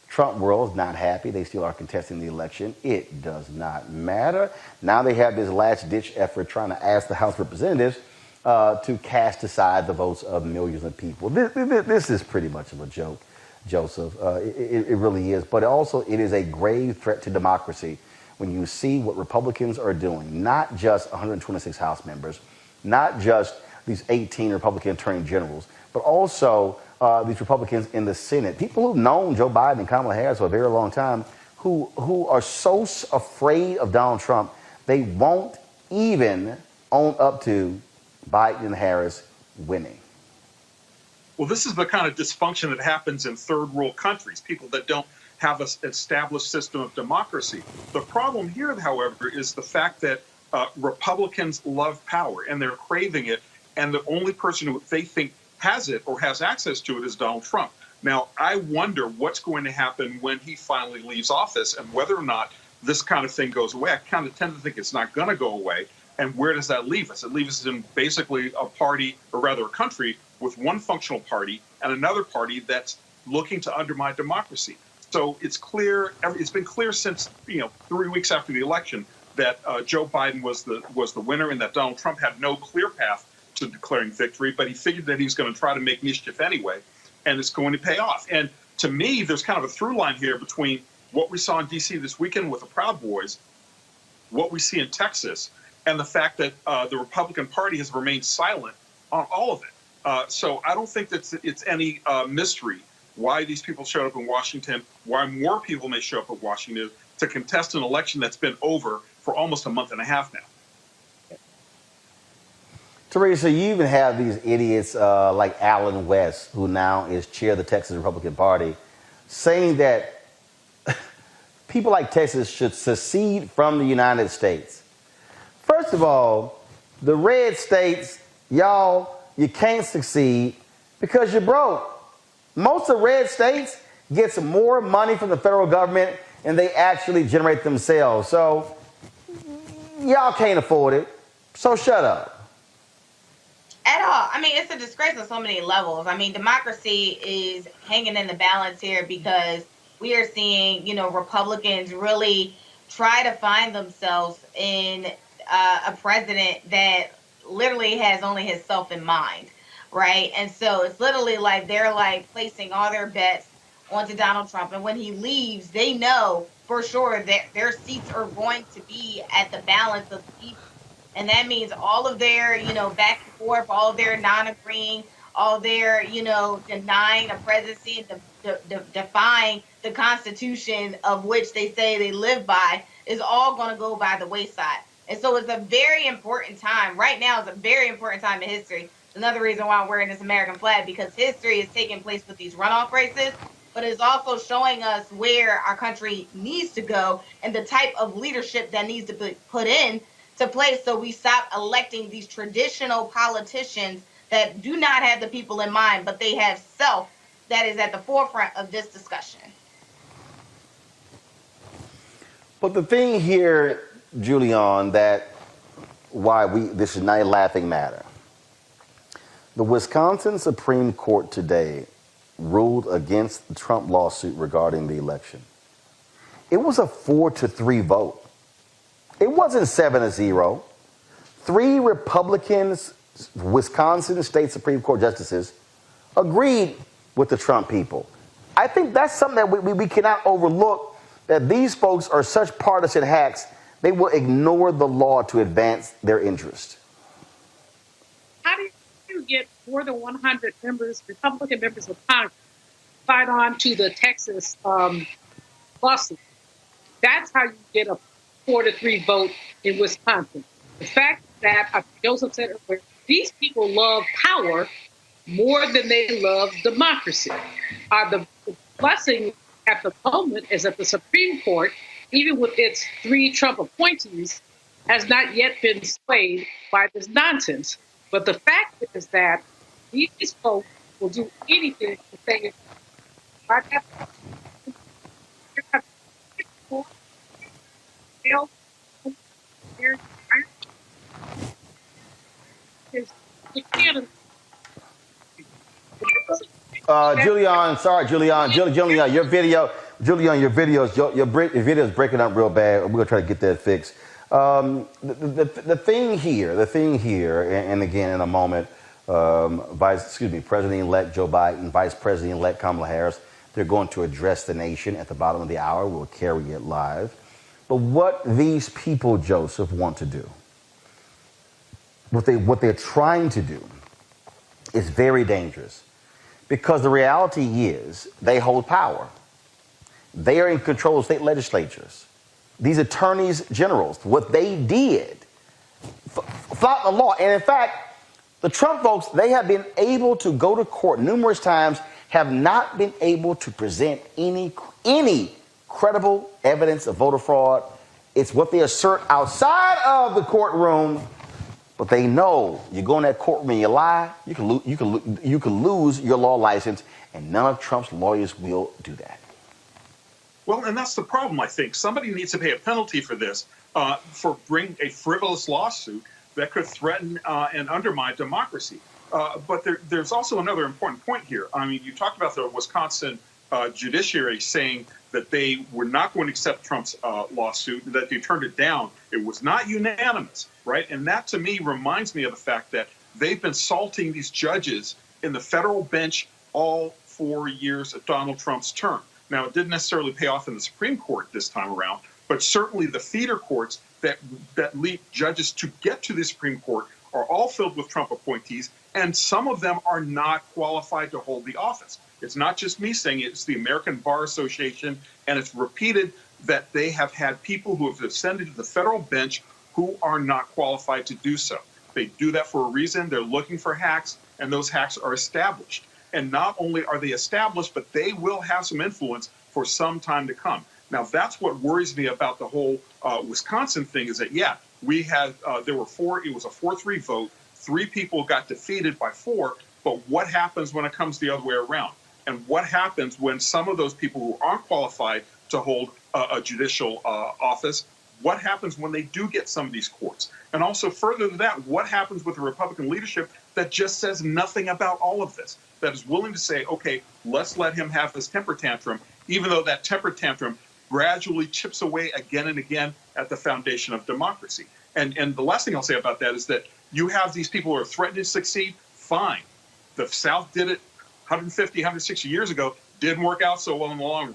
Trump world is not happy. They still are contesting the election. It does not matter. Now they have this last-ditch effort trying to ask the House of Representatives to cast aside the votes of millions of people. This is pretty much of a joke, Joseph. It really is. But also, it is a grave threat to democracy when you see what Republicans are doing, not just 126 House members, not just these 18 Republican attorney generals, but also these Republicans in the Senate, people who've known Joe Biden and Kamala Harris for a very long time, who are so afraid of Donald Trump, they won't even own up to Biden and Harris winning. Well, this is the kind of dysfunction that happens in third world countries, people that don't have an established system of democracy. The problem here, however, is the fact that Republicans love power and they're craving it, and the only person who they think has it or has access to it is Donald Trump. Now, I wonder what's going to happen when he finally leaves office and whether or not this kind of thing goes away. I kind of tend to think it's not going to go away. And where does that leave us? It leaves us in basically a party, or rather a country, with one functional party and another party that's looking to undermine democracy. So it's clear, it's been clear since 3 weeks after the election that Joe Biden was the winner and that Donald Trump had no clear path to declaring victory, but he figured that he was going to try to make mischief anyway, and it's going to pay off. And to me, there's kind of a through line here between what we saw in D.C. this weekend with the Proud Boys, what we see in Texas, and the fact that the Republican Party has remained silent on all of it. So I don't think that it's any mystery why these people showed up in Washington, why more people may show up at Washington to contest an election that's been over for almost a month and a half now. Teresa, you even have these idiots like Alan West, who now is chair of the Texas Republican Party, saying that people like Texas should secede from the United States. First of all, the red states, y'all, you can't succeed because you're broke. Most of the red states gets more money from the federal government than they actually generate themselves. So y'all can't afford it. So shut up. At all. I mean, it's a disgrace on so many levels. I mean, democracy is hanging in the balance here because we are seeing, Republicans really try to find themselves in a president that literally has only himself in mind, right? And so it's literally like they're like placing all their bets onto Donald Trump. And when he leaves, they know for sure that their seats are going to be at the balance of the people. And that means all of their, back and forth, all of their non-agreeing, all their, denying a presidency and defying the Constitution of which they say they live by is all going to go by the wayside. And so it's a very important time. Right now is a very important time in history. Another reason why I'm wearing this American flag, because history is taking place with these runoff races, but it's also showing us where our country needs to go and the type of leadership that needs to be put in to place so we stop electing these traditional politicians that do not have the people in mind, but they have self that is at the forefront of this discussion. But the thing here, Julian, that this is not a laughing matter. The Wisconsin Supreme Court today ruled against the Trump lawsuit regarding the election. It was a 4-3 vote. It wasn't 7-0. 3 Republicans, Wisconsin State Supreme Court justices, agreed with the Trump people. I think that's something that we cannot overlook, that these folks are such partisan hacks, they will ignore the law to advance their interest. How do you get more than 100 members, Republican members of Congress, fight on to the Texas lawsuit? That's how you get a 4-3 vote in Wisconsin. The fact that Joseph said earlier, these people love power more than they love democracy. The blessing at the moment is that the Supreme Court, even with its 3 Trump appointees, has not yet been swayed by this nonsense. But the fact is that these folks will do anything to say, "I have Julian, sorry, Julian, your video, your video is breaking up real bad. We're gonna try to get that fixed. The thing here, and again in a moment, President-elect Joe Biden, Vice President-elect Kamala Harris, they're going to address the nation at the bottom of the hour. We'll carry it live. But what these people, Joseph, want to do, what they're trying to do, is very dangerous. Because the reality is they hold power. They are in control of state legislatures. These attorneys generals, what they did, flout the law. And in fact, the Trump folks, they have been able to go to court numerous times, have not been able to present any credible evidence of voter fraud. It's what they assert outside of the courtroom. But they know you go in that courtroom and you lie, you can lose your law license, and none of Trump's lawyers will do that. Well, and that's the problem, I think. Somebody needs to pay a penalty for this, for bringing a frivolous lawsuit that could threaten and undermine democracy. But there's also another important point here. I mean, you talked about the Wisconsin judiciary saying that they were not going to accept Trump's lawsuit, that they turned it down. It was not unanimous, right? And that, to me, reminds me of the fact that they've been salting these judges in the federal bench all 4 years of Donald Trump's term. Now, it didn't necessarily pay off in the Supreme Court this time around, but certainly the feeder courts that lead judges to get to the Supreme Court are all filled with Trump appointees, and some of them are not qualified to hold the office. It's not just me saying it, it's the American Bar Association, and it's repeated that they have had people who have ascended to the federal bench who are not qualified to do so. They do that for a reason. They're looking for hacks, and those hacks are established. And not only are they established, but they will have some influence for some time to come. Now, that's what worries me about the whole Wisconsin thing, is that, yeah, we had, there were 4, it was a 4-3 vote. 3 people got defeated by 4, but what happens when it comes the other way around? And what happens when some of those people who aren't qualified to hold a judicial office, what happens when they do get some of these courts? And also further to that, what happens with the Republican leadership that just says nothing about all of this, that is willing to say, okay, let's let him have this temper tantrum, even though that temper tantrum gradually chips away again and again at the foundation of democracy. And the last thing I'll say about that is that you have these people who are threatening to succeed, fine. The South did it 150, 160 years ago, didn't work out so well in the long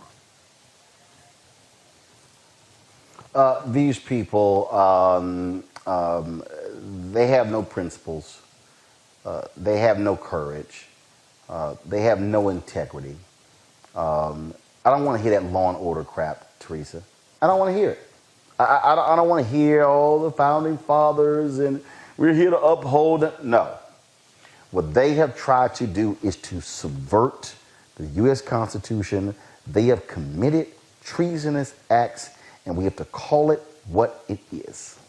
run. These people, they have no principles. They have no courage. They have no integrity. I don't want to hear that law and order crap, Teresa. I don't want to hear it. I don't want to hear all the founding fathers and we're here to uphold it. No. What they have tried to do is to subvert the U.S. Constitution. They have committed treasonous acts, and we have to call it what it is.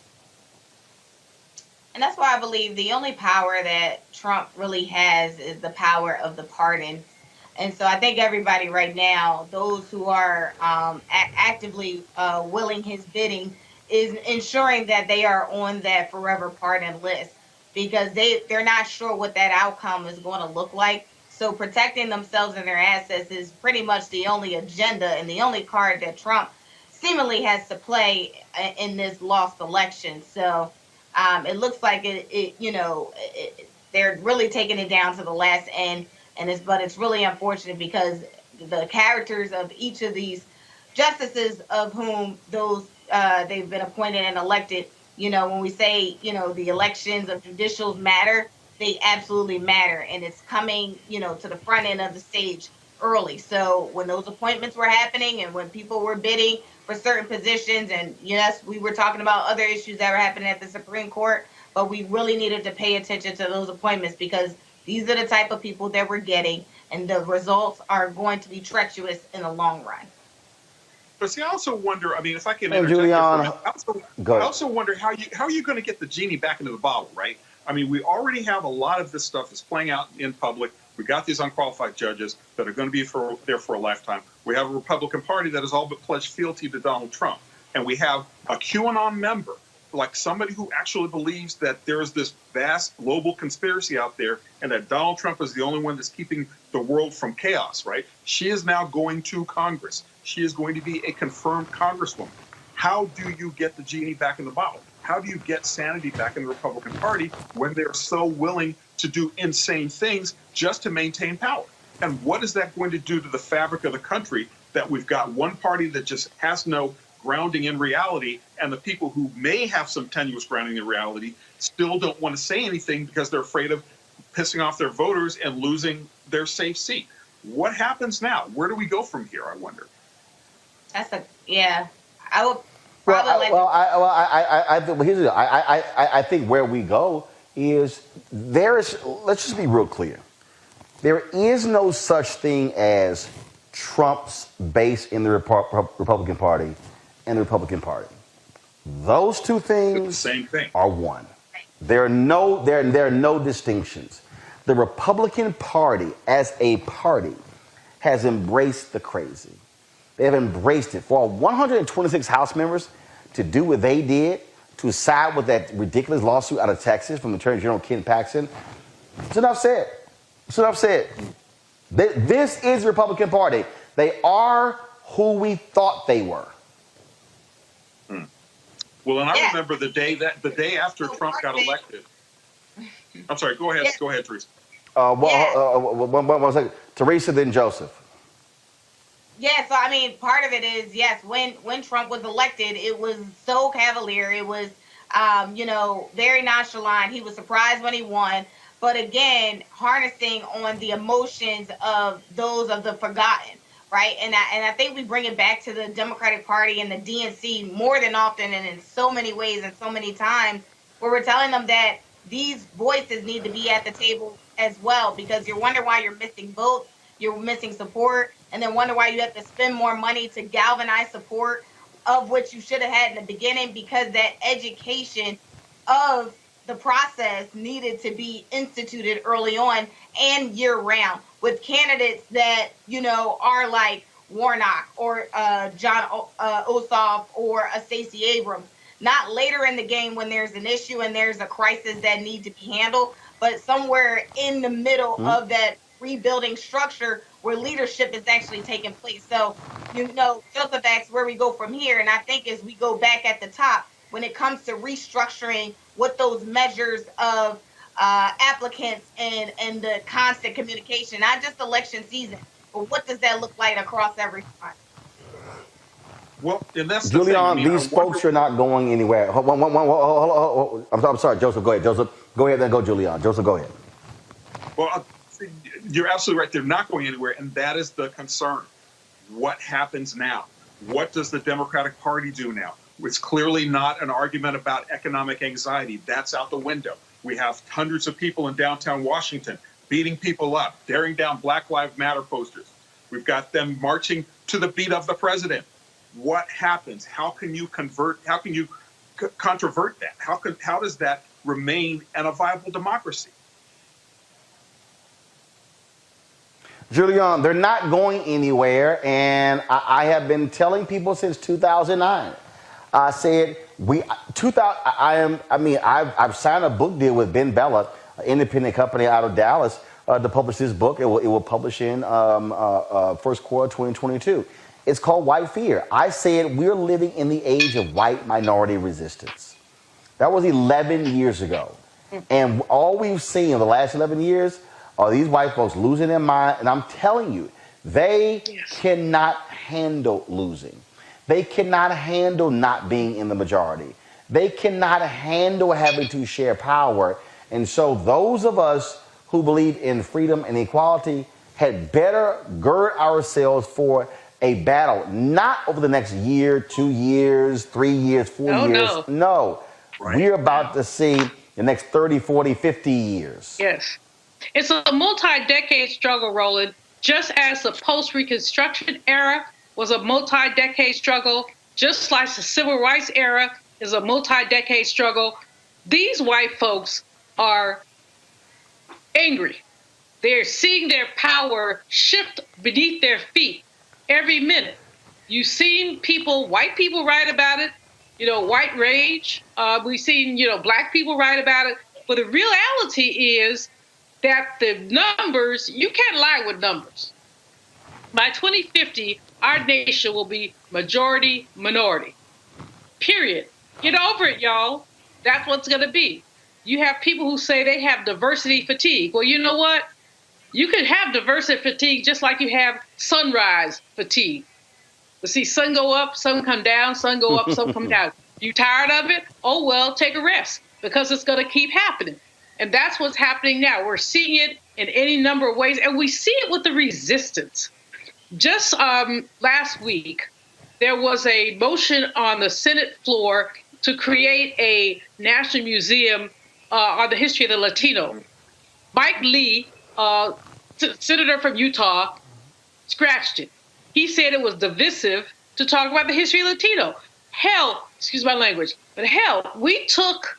And that's why I believe the only power that Trump really has is the power of the pardon. And so I think everybody right now, those who are actively willing his bidding, is ensuring that they are on that forever pardon list, because they're not sure what that outcome is going to look like. So protecting themselves and their assets is pretty much the only agenda and the only card that Trump seemingly has to play in this lost election. So it looks like they're really taking it down to the last end, but it's really unfortunate because the characters of each of these justices, of whom those they've been appointed and elected, when we say, the elections of judicials matter, they absolutely matter. And it's coming, to the front end of the stage early. So when those appointments were happening and when people were bidding for certain positions, and yes, we were talking about other issues that were happening at the Supreme Court, but we really needed to pay attention to those appointments because these are the type of people that we're getting, and the results are going to be treacherous in the long run. But see, I also wonder. I mean, if I can And interject there for a Julian, minute, go I ahead. also wonder how are you going to get the genie back into the bottle, right? I mean, we already have a lot of this stuff that's playing out in public. We got these unqualified judges that are going to be there for a lifetime. We have a Republican Party that has all but pledged fealty to Donald Trump, and we have a QAnon member, like somebody who actually believes that there is this vast global conspiracy out there and that Donald Trump is the only one that's keeping the world from chaos, right? She is now going to Congress. She is going to be a confirmed congresswoman. How do you get the genie back in the bottle? How do you get sanity back in the Republican Party when they're so willing to do insane things just to maintain power? And what is that going to do to the fabric of the country that we've got one party that just has no grounding in reality, and the people who may have some tenuous grounding in reality still don't want to say anything because they're afraid of pissing off their voters and losing their safe seat? What happens now? Where do we go from here, I wonder? I would probably I think where we go is let's just be real clear. There is no such thing as Trump's base in the Republican Party and the Republican Party. Those two things same thing. Are one. There are no distinctions. The Republican Party as a party has embraced the crazy. They have embraced it. For 126 House members to do what they did, to side with that ridiculous lawsuit out of Texas from Attorney General Ken Paxton, it's enough said. It's enough said. This is the Republican Party. They are who we thought they were. Well, and I remember the day after Trump got elected. I'm sorry. Go ahead. Go ahead, Teresa. One second. Teresa, then Joseph. Yeah, so I mean, part of it is when Trump was elected, it was so cavalier. It was, very nonchalant. He was surprised when he won, but again, harnessing on the emotions of those of the forgotten, right? And I think we bring it back to the Democratic Party and the DNC more than often, and in so many ways and so many times, where we're telling them that these voices need to be at the table as well, because you wonder why you're missing votes, you're missing support, and then wonder why you have to spend more money to galvanize support of what you should have had in the beginning, because that education of the process needed to be instituted early on and year round with candidates that, are like Warnock or John Ossoff or Stacey Abrams. Not later in the game when there's an issue and there's a crisis that needs to be handled, but somewhere in the middle of that rebuilding structure where leadership is actually taking place. So, Joseph asks where we go from here. And I think as we go back at the top, when it comes to restructuring what those measures of applicants and the constant communication, not just election season, but what does that look like across every front? Well, and that's Julian, the thing. these folks are not going anywhere. I'm sorry, Joseph, go ahead. Joseph, go ahead, then go Julian. Joseph, go ahead. Well, you're absolutely right. They're not going anywhere, and that is the concern. What happens now? What does the Democratic Party do now? It's clearly not an argument about economic anxiety. That's out the window. We have hundreds of people in downtown Washington beating people up, tearing down Black Lives Matter posters. We've got them marching to the beat of the president. What happens? How can you controvert that? How does that remain in a viable democracy? Julian, they're not going anywhere, and I have been telling people since 2009. I said I've signed a book deal with Ben Bella, an independent company out of Dallas, to publish this book. It will publish in first quarter 2022. It's called White Fear. I said we're living in the age of white minority resistance. That was 11 years ago, and all we've seen in the last 11 years are these white folks losing their mind. And I'm telling you, they cannot handle losing. They cannot handle not being in the majority. They cannot handle having to share power. And so those of us who believe in freedom and equality had better gird ourselves for a battle, not over the next year, 2 years, 3 years, 4 years. No. Right. We're about to see the next 30, 40, 50 years. Yes. It's a multi-decade struggle, Roland. Just as the post-Reconstruction era was a multi-decade struggle, just like the Civil Rights era is a multi-decade struggle, these white folks are angry. They're seeing their power shift beneath their feet every minute. You've seen people, white people write about it, white rage. We've seen, black people write about it. But the reality is that the numbers, you can't lie with numbers. By 2050, our nation will be majority minority. Period. Get over it, y'all. That's what's going to be. You have people who say they have diversity fatigue. Well, you know what? You could have diversity fatigue just like you have sunrise fatigue. You see sun go up, sun come down, sun go up, sun come down. You tired of it? Oh, well, take a rest because it's going to keep happening. And that's what's happening now. We're seeing it in any number of ways, and we see it with the resistance. Just last week, there was a motion on the Senate floor to create a national museum on the history of the Latino. Mike Lee, senator from Utah, scratched it. He said it was divisive to talk about the history of Latino. Hell, excuse my language, but hell, we took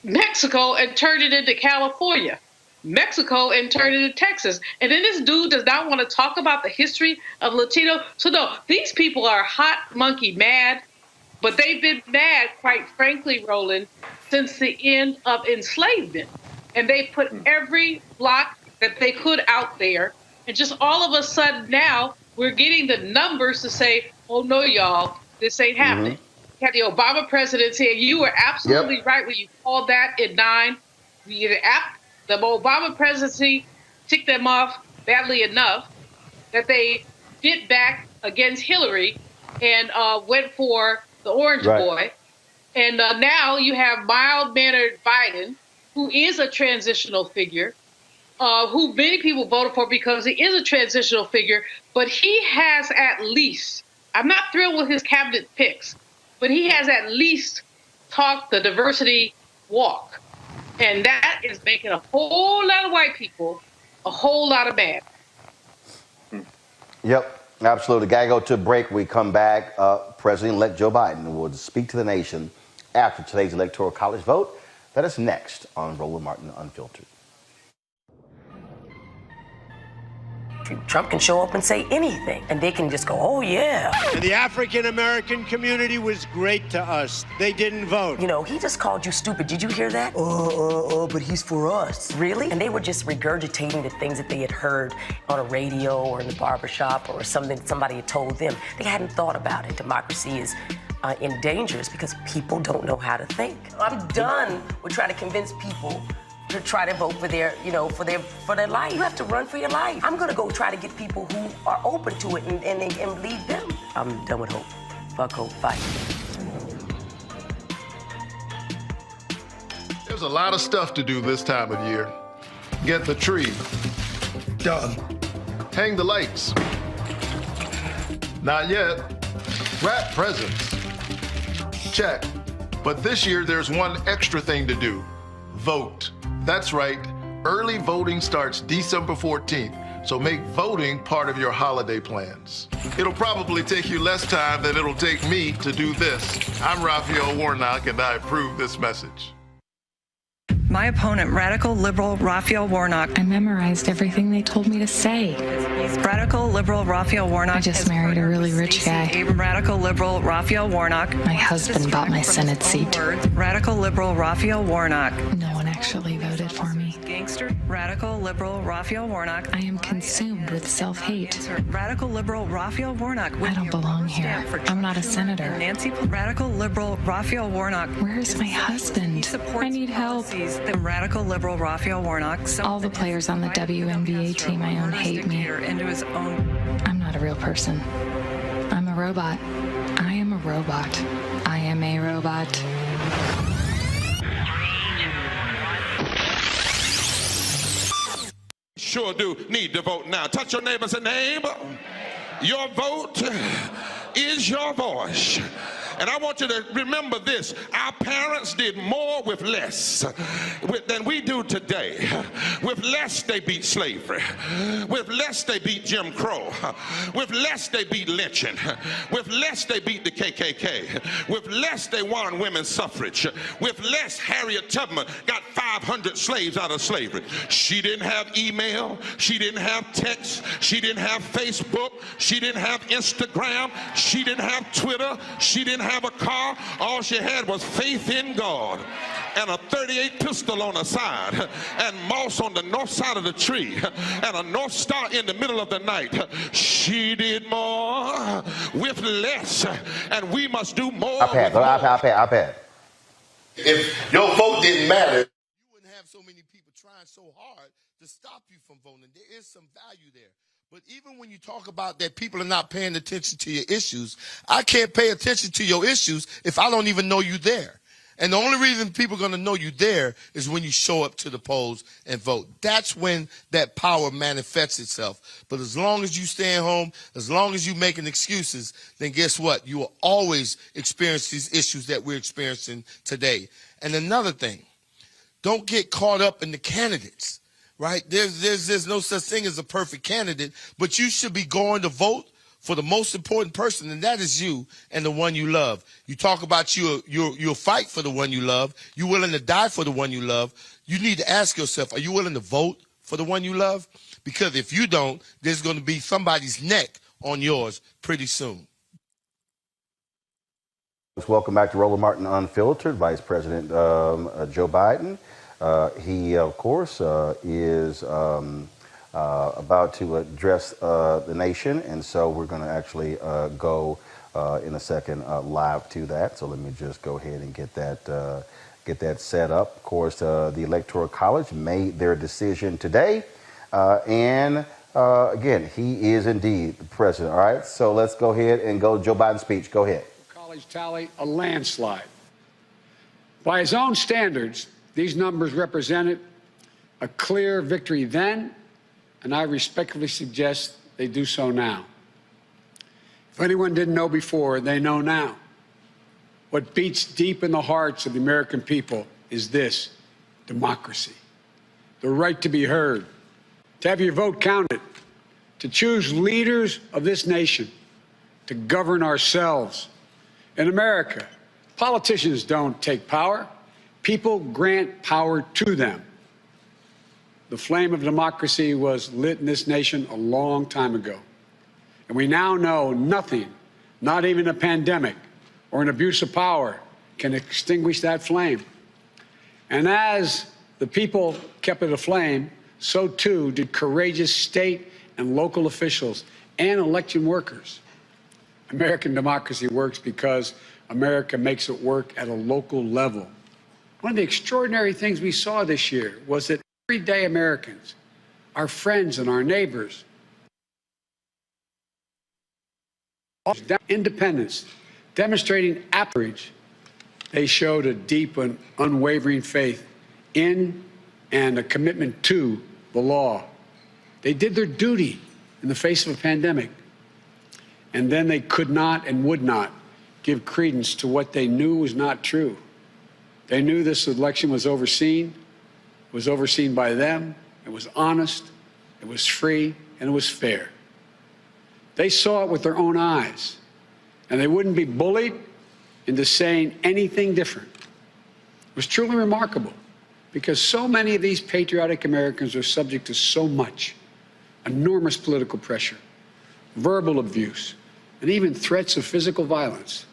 Mexico and turned it into California. Mexico and turned it into Texas. And then this dude does not want to talk about the history of Latino. So no, these people are hot monkey mad, but they've been mad, quite frankly, Roland, since the end of enslavement. And they put every block that they could out there. And just all of a sudden now, we're getting the numbers to say, oh no, y'all, this ain't happening. You had the Obama presidency, and you were absolutely right when you called that in 9. The Obama presidency ticked them off badly enough that they bit back against Hillary and went for the Orange Boy. And now you have mild-mannered Biden, who is a transitional figure, who many people voted for because he is a transitional figure, but he has at least, I'm not thrilled with his cabinet picks, but he has at least talked the diversity walk. And that is making a whole lot of white people a whole lot of mad. Yep, absolutely. Gotta go to a break. We come back. President-elect Joe Biden will speak to the nation after today's Electoral College vote. That is next on Roland Martin Unfiltered. Trump can show up and say anything, and they can just go, oh, yeah. And the African-American community was great to us. They didn't vote. You know, he just called you stupid. Did you hear that? But he's for us. Really? And they were just regurgitating the things that they had heard on a radio or in the barbershop or something somebody had told them. They hadn't thought about it. Democracy is in danger because people don't know how to think. I'm done with trying to convince people to try to vote for their, for their life. You have to run for your life. I'm gonna go try to get people who are open to it and lead them. I'm done with hope. Fuck hope, bye. There's a lot of stuff to do this time of year. Get the tree. Done. Hang the lights. Not yet. Wrap presents. Check. But this year there's one extra thing to do. Vote. That's right, early voting starts December 14th, so make voting part of your holiday plans. It'll probably take you less time than it'll take me to do this. I'm Raphael Warnock, and I approve this message. My opponent, radical liberal Raphael Warnock. I memorized everything they told me to say. Radical liberal Raphael Warnock. I just married a really rich guy. Radical liberal Raphael Warnock. My husband bought my Senate seat. Radical liberal Raphael Warnock. No one actually voted for me. Gangster. Radical liberal Raphael Warnock. I am consumed with self-hate. Radical liberal Raphael Warnock. I don't belong here. I'm not a senator. Nancy. Radical liberal Raphael Warnock. Where's my husband? I need help. The radical liberal Raphael Warnock. All the players on the WNBA team I own hate me. Into his own. I'm not a real person. I'm a robot. I am a robot. I am a robot. Sure do need to vote now. Touch your neighbor, say, neighbor, your vote is your voice. And I want you to remember this. Our parents did more with less than we do today. With less, they beat slavery. With less, they beat Jim Crow. With less, they beat lynching. With less, they beat the KKK. With less, they won women's suffrage. With less, Harriet Tubman got 500 slaves out of slavery. She didn't have email. She didn't have text. She didn't have Facebook. She didn't have Instagram. She didn't have Twitter. She didn't have a car. All she had was faith in God and a .38 pistol on her side and moss on the north side of the tree and a North Star in the middle of the night. She did more with less, and we must do more. iPad. If your vote didn't matter, you wouldn't have so many people trying so hard to stop you from voting. There is some value there. But even when you talk about that people are not paying attention to your issues, I can't pay attention to your issues if I don't even know you there. And the only reason people are going to know you there is when you show up to the polls and vote. That's when that power manifests itself. But as long as you staying home, as long as you making excuses, then guess what? You will always experience these issues that we're experiencing today. And another thing, don't get caught up in the candidates, right? There's no such thing as a perfect candidate, but you should be going to vote for the most important person, and that is you and the one you love. You talk about you'll fight for the one you love. You're willing to die for the one you love. You need to ask yourself, are you willing to vote for the one you love? Because if you don't, there's going to be somebody's neck on yours pretty soon. Welcome back to Roland Martin Unfiltered. Vice President Joe Biden. He, of course, is about to address the nation, and so we're going to actually go in a second live to that. So let me just go ahead and get that set up. Of course, the Electoral College made their decision today, and again, he is indeed the president. All right, so let's go ahead and go to Joe Biden's speech. Go ahead. College tally, a landslide. By his own standards, these numbers represented a clear victory then, and I respectfully suggest they do so now. If anyone didn't know before, they know now. What beats deep in the hearts of the American people is this: democracy, the right to be heard, to have your vote counted, to choose leaders of this nation, to govern ourselves. In America, politicians don't take power. People grant power to them. The flame of democracy was lit in this nation a long time ago. And we now know nothing, not even a pandemic or an abuse of power, can extinguish that flame. And as the people kept it aflame, so too did courageous state and local officials and election workers. American democracy works because America makes it work at a local level. One of the extraordinary things we saw this year was that everyday Americans, our friends and our neighbors, independence, demonstrating outrage, they showed a deep and unwavering faith in and a commitment to the law. They did their duty in the face of a pandemic. And then they could not and would not give credence to what they knew was not true. They knew this election was overseen by them, it was honest, it was free, and it was fair. They saw it with their own eyes, and they wouldn't be bullied into saying anything different. It was truly remarkable, because so many of these patriotic Americans are subject to so much, enormous political pressure, verbal abuse, and even threats of physical violence.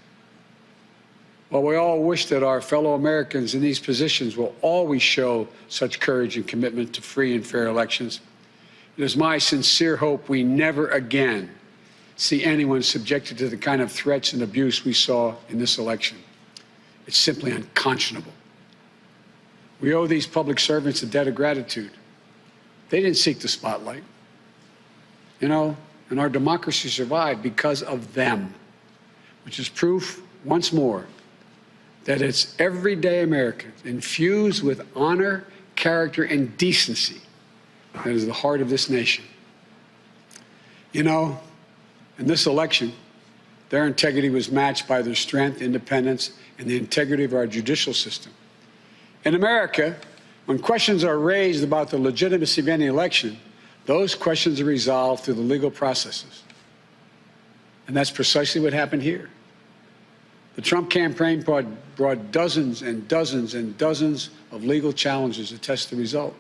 While we all wish that our fellow Americans in these positions will always show such courage and commitment to free and fair elections, it is my sincere hope we never again see anyone subjected to the kind of threats and abuse we saw in this election. It's simply unconscionable. We owe these public servants a debt of gratitude. They didn't seek the spotlight. You know, and our democracy survived because of them, which is proof, once more, that it's everyday Americans infused with honor, character, and decency that is the heart of this nation. You know, in this election, Their integrity was matched by their strength, independence, and the integrity of our judicial system. In America, when questions are raised about the legitimacy of any election, those questions are resolved through the legal processes. And that's precisely what happened here. The Trump campaign brought dozens and dozens and dozens of legal challenges to test the result.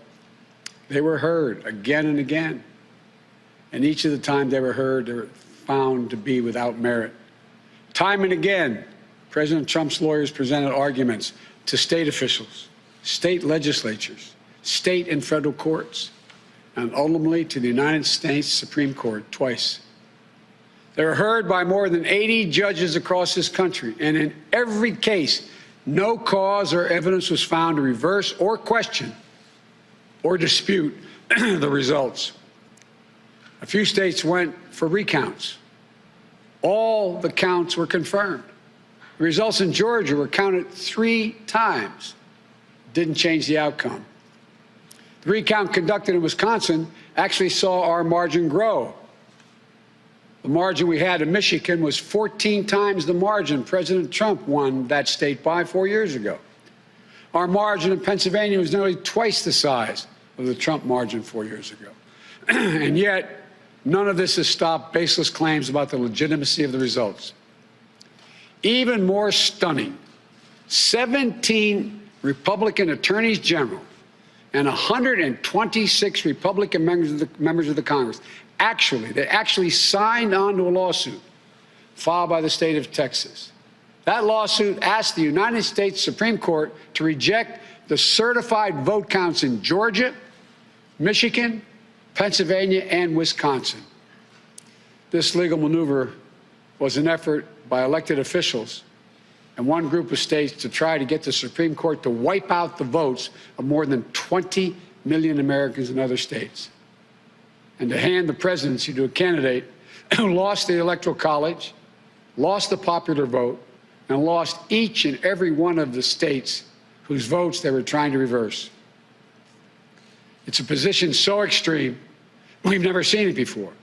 They were heard again and again. And each of the time they were heard, they were found to be without merit. Time and again, President Trump's lawyers presented arguments to state officials, state legislatures, state and federal courts, and ultimately to the United States Supreme Court twice. They were heard by more than 80 judges across this country, and in every case, no cause or evidence was found to reverse or question or dispute the results. A few states went for recounts. All the counts were confirmed. The results in Georgia were counted 3 times. Didn't change the outcome. The recount conducted in Wisconsin actually saw our margin grow. The margin we had in Michigan was 14 times the margin President Trump won that state by 4 years ago. Our margin in Pennsylvania was nearly twice the size of the Trump margin 4 years ago. And yet, none of this has stopped baseless claims about the legitimacy of the results. Even more stunning, 17 Republican attorneys general and 126 Republican members of the Congress actually signed on to a lawsuit filed by the state of Texas. That lawsuit asked the United States Supreme Court to reject the certified vote counts in Georgia, Michigan, Pennsylvania, and Wisconsin. This legal maneuver was an effort by elected officials and one group of states to try to get the Supreme Court to wipe out the votes of more than 20 million Americans in other states, and to hand the presidency to a candidate who lost the Electoral College, lost the popular vote, and lost each and every one of the states whose votes they were trying to reverse. It's a position so extreme, we've never seen it before.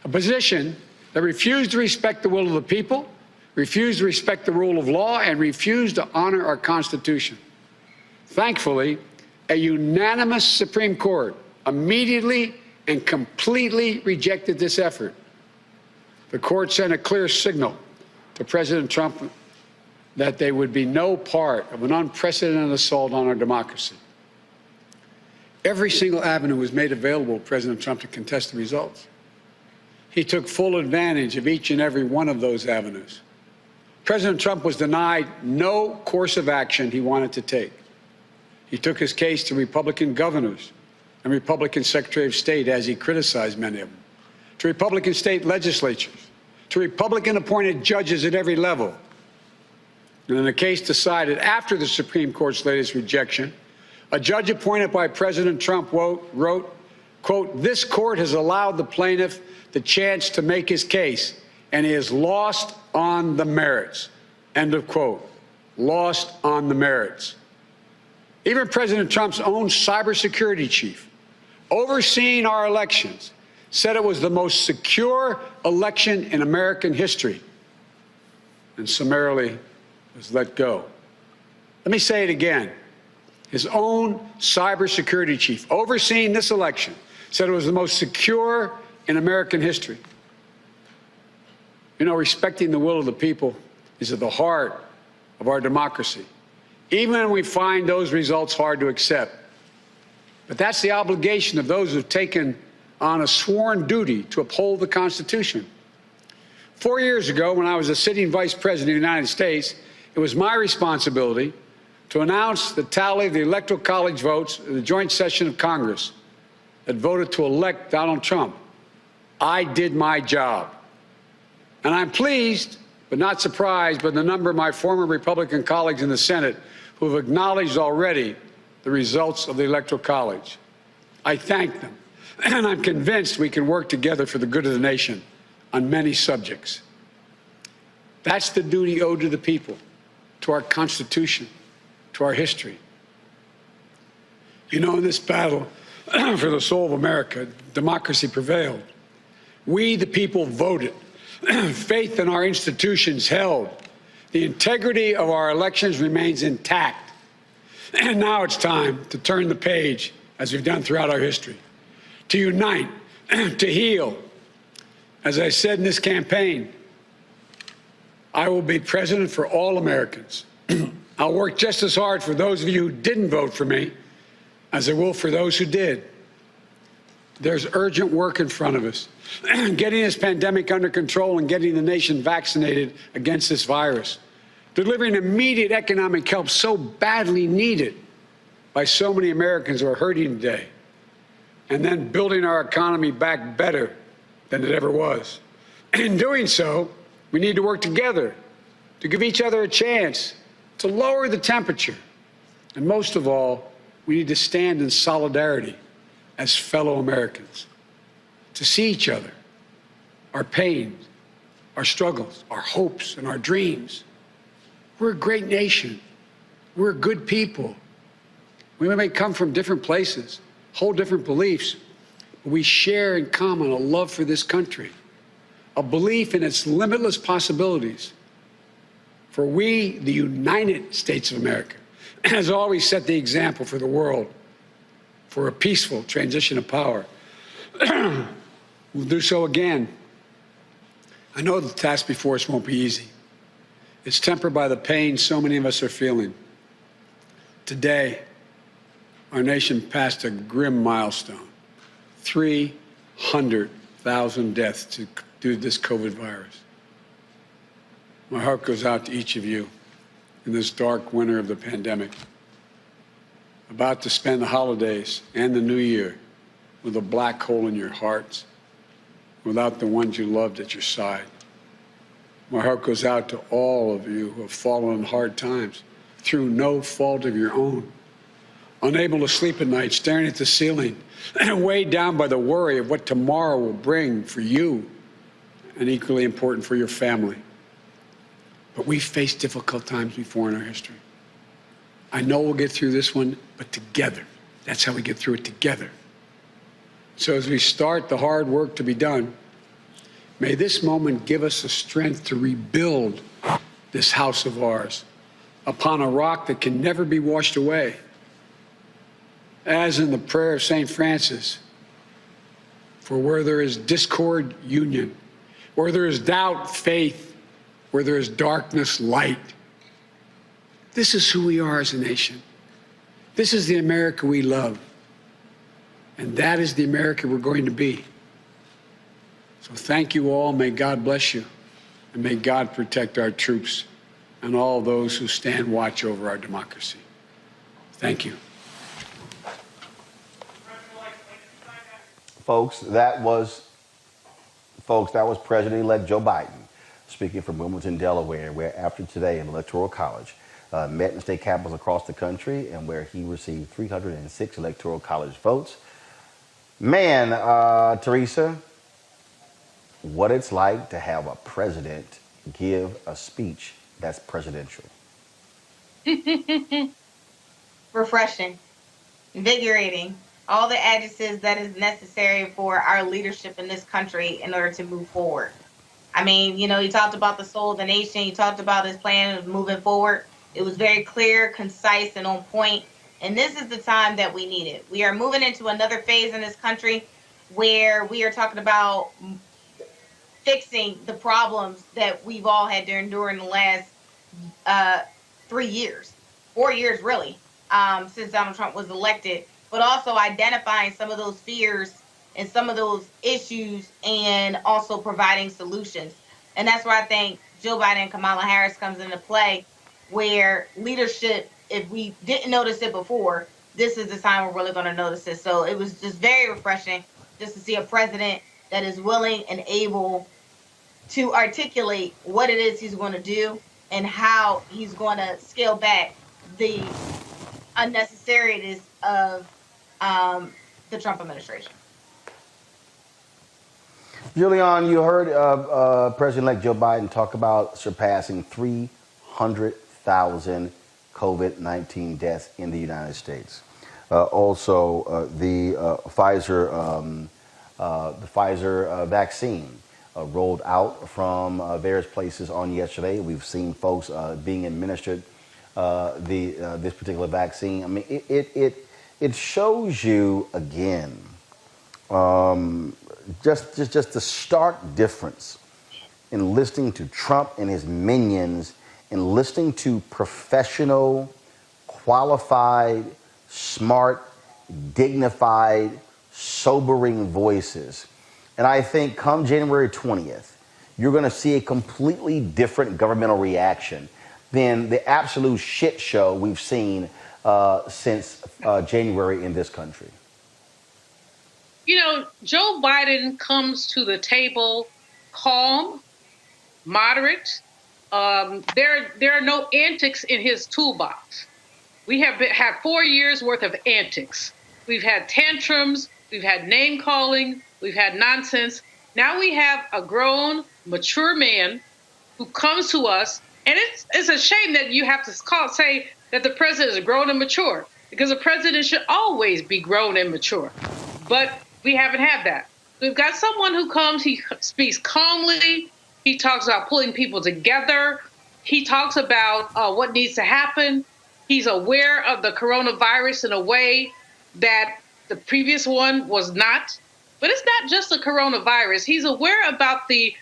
A position that refused to respect the will of the people, refused to respect the rule of law, and refused to honor our Constitution. Thankfully, a unanimous Supreme Court immediately and completely rejected this effort. The court sent a clear signal to President Trump that there would be no part of an unprecedented assault on our democracy. Every single avenue was made available to President Trump to contest the results. He took full advantage of each and every one of those avenues. President Trump was denied no course of action he wanted to take. He took his case to Republican governors and Republican Secretary of State, as he criticized many of them, to Republican state legislatures, to Republican-appointed judges at every level. And in a case decided after the Supreme Court's latest rejection, a judge appointed by President Trump wrote, quote, "This court has allowed the plaintiff the chance to make his case, and he has lost on the merits," end of quote. Lost on the merits. Even President Trump's own cybersecurity chief, overseeing our elections, said it was the most secure election in American history, and summarily was let go. Let me say it again. His own cybersecurity chief, overseeing this election, said it was the most secure in American history. You know, respecting the will of the people is at the heart of our democracy, even when we find those results hard to accept. But that's the obligation of those who've taken on a sworn duty to uphold the Constitution. 4 years ago, when I was a sitting vice president of the United States, it was my responsibility to announce the tally of the Electoral College votes in the joint session of Congress that voted to elect Donald Trump. I did my job. And I'm pleased, but not surprised, by the number of my former Republican colleagues in the Senate who have acknowledged already the results of the Electoral College. I thank them, and I'm convinced we can work together for the good of the nation on many subjects. That's the duty owed to the people, to our Constitution, to our history. You know, in this battle for the soul of America, democracy prevailed. We, the people, voted Faith in our institutions held. The integrity of our elections remains intact. And now it's time to turn the page, as we've done throughout our history, to unite, to heal. As I said in this campaign, I will be president for all Americans. I'll work just as hard for those of you who didn't vote for me as I will for those who did. There's urgent work in front of us. Getting this pandemic under control and getting the nation vaccinated against this virus. Delivering immediate economic help so badly needed by so many Americans who are hurting today. And then building our economy back better than it ever was. In doing so, we need to work together to give each other a chance to lower the temperature. And most of all, we need to stand in solidarity as fellow Americans, to see each other, our pains, our struggles, our hopes, and our dreams. We're a great nation. We're good people. We may come from different places, hold different beliefs, but we share in common a love for this country, a belief in its limitless possibilities. For we, the United States of America, has always set the example for the world for a peaceful transition of power. We'll do so again. I know the task before us won't be easy. It's tempered by the pain so many of us are feeling. Today, our nation passed a grim milestone, 300,000 deaths due to this COVID virus. My heart goes out to each of you in this dark winter of the pandemic, about to spend the holidays and the new year with a black hole in your hearts, without the ones you loved at your side. My heart goes out to all of you who have fallen in hard times through no fault of your own, unable to sleep at night, staring at the ceiling, and weighed down by the worry of what tomorrow will bring for you, and equally important for your family. But we've faced difficult times before in our history. I know we'll get through this one, but together. That's how we get through it, together. So as we start the hard work to be done, may this moment give us the strength to rebuild this house of ours upon a rock that can never be washed away. As in the prayer of St. Francis, for where there is discord, union. Where there is doubt, faith. Where there is darkness, light. This is who we are as a nation. This is the America we love. And that is the America we're going to be. So thank you all. May God bless you. And may God protect our troops and all those who stand watch over our democracy. Thank you. Folks, that was President-elect Joe Biden speaking from Wilmington, Delaware, where after today in Electoral College met in state capitals across the country and where he received 306 Electoral College votes. Man, Teresa, what it's like to have a president give a speech that's presidential. Refreshing, invigorating, all the adjectives that is necessary for our leadership in this country in order to move forward. I mean, you know, he talked about the soul of the nation. He talked about his plan of moving forward. It was very clear, concise, and on point. And this is the time that we need it. We are moving into another phase in this country where we are talking about fixing the problems that we've all had during the last 3 years, 4 years really, since Donald Trump was elected, but also identifying some of those fears and some of those issues and also providing solutions. And that's where I think Joe Biden and Kamala Harris comes into play, where leadership, if we didn't notice it before, this is the time we're really going to notice it. So it was just very refreshing just to see a president that is willing and able to articulate what it is he's going to do and how he's going to scale back the unnecessariness of the Trump administration. Julian, you heard President-elect Joe Biden talk about surpassing 300,000 COVID-19 deaths in the United States. Also, the Pfizer vaccine rolled out from various places on yesterday. We've seen folks being administered this particular vaccine. I mean, it shows you again just the stark difference in listening to Trump and his minions and listening to professional, qualified, smart, dignified, sobering voices. And I think come January 20th, you're going to see a completely different governmental reaction than the absolute shit show we've seen since January in this country. You know, Joe Biden comes to the table calm, moderate. There are no antics in his toolbox. We have had 4 years worth of antics. We've had tantrums, we've had name calling, we've had nonsense. Now we have a grown, mature man who comes to us, and it's a shame that you have to say that the president is grown and mature, because the president should always be grown and mature. But we haven't had that. We've got someone who comes, he speaks calmly, he talks about pulling people together, he talks about what needs to happen. He's aware of the coronavirus in a way that the previous one was not. But it's not just the coronavirus. He's aware about the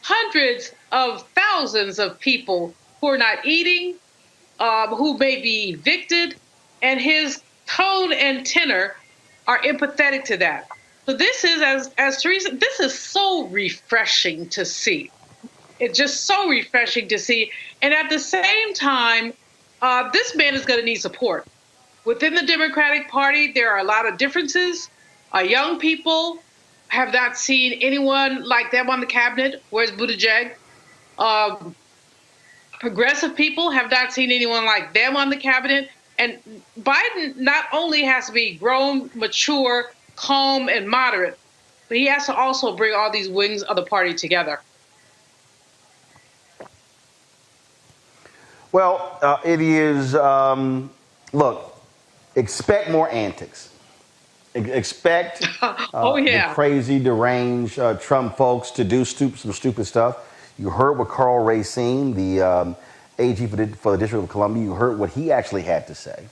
hundreds of thousands of people who are not eating, who may be evicted, and his tone and tenor are empathetic to that. So this is, as Teresa, this is so refreshing to see. It's just so refreshing to see. And at the same time, this man is going to need support. Within the Democratic Party, there are a lot of differences. Young people have not seen anyone like them on the cabinet. Where's Buttigieg? Progressive people have not seen anyone like them on the cabinet. And Biden not only has to be grown, mature, calm, and moderate, but he has to also bring all these wings of the party together. Well, it is, look, expect more antics. Expect the crazy, deranged Trump folks to do some stupid stuff. You heard what Carl Racine, the AG for the District of Columbia, you heard what he actually had to say.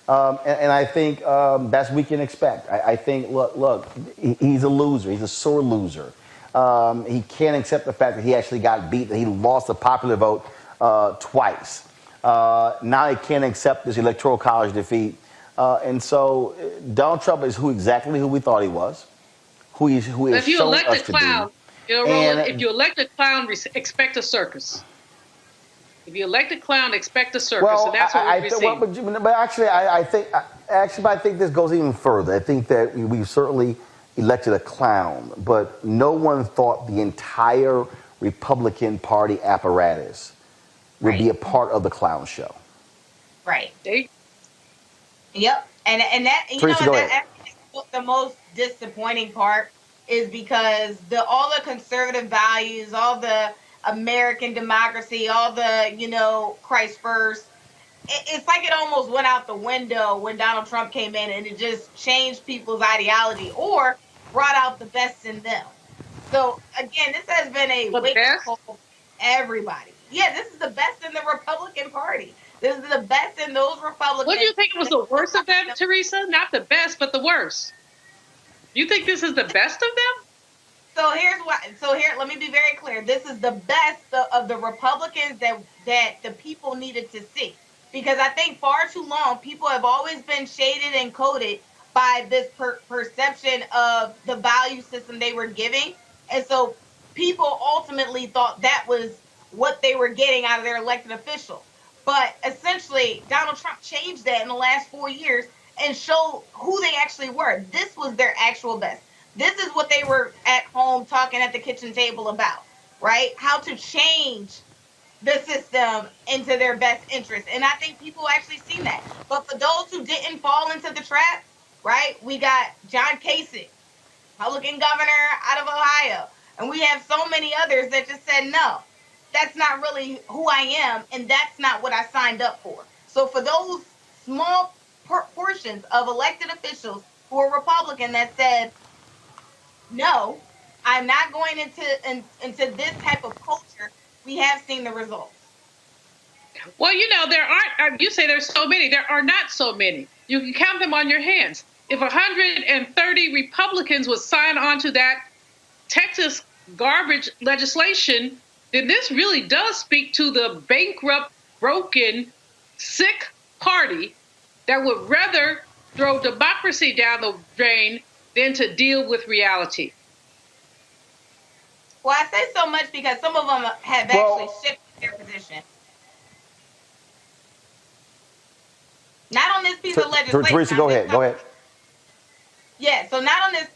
And I think that's what we can expect. I think, look, he's a loser. He's a sore loser. He can't accept the fact that he actually got beat, that he lost the popular vote twice. Now he can't accept this electoral college defeat. And so Donald Trump is exactly who we thought he was, who is shown us to be. You know, Roland, if you elect a clown, expect a circus. If you elect a clown, expect a circus. Well, and that's what we're seeing. But actually, I think this goes even further. I think that we've certainly elected a clown, but no one thought the entire Republican Party apparatus would be a part of the clown show. Right. Yep. And that, you Teresa, know, that's the most disappointing part is because all the conservative values, all the American democracy, all the, you know, Christ first, it's like it almost went out the window when Donald Trump came in, and it just changed people's ideology or brought out the best in them. So again, this has been a wake-up call for everybody. Yeah, this is the best in the Republican Party. This is the best in those Republicans. What do you think was the worst of them, Teresa? Not the best, but the worst. You think this is the best of them? So here's what. So here, let me be very clear. This is the best of the Republicans that the people needed to see, because I think far too long people have always been shaded and coded by this perception of the value system they were giving, and so people ultimately thought that was what they were getting out of their elected official. But essentially, Donald Trump changed that in the last 4 years and showed who they actually were. This was their actual best. This is what they were at home talking at the kitchen table about, right? How to change the system into their best interest. And I think people actually seen that. But for those who didn't fall into the trap, right, we got John Kasich, Republican governor out of Ohio. And we have so many others that just said, no, that's not really who I am, and that's not what I signed up for. So for those small portions of elected officials who are Republican that said, no, I'm not going into this type of culture. We have seen the results. Well, there aren't, you say there's so many. There are not so many. You can count them on your hands. If 130 Republicans would sign on to that Texas garbage legislation, then this really does speak to the bankrupt, broken, sick party that would rather throw democracy down the drain than to deal with reality. Well, I say so much because some of them have actually shifted their position. Not on this piece of legislation. Teresa, go ahead. Yeah, so not on this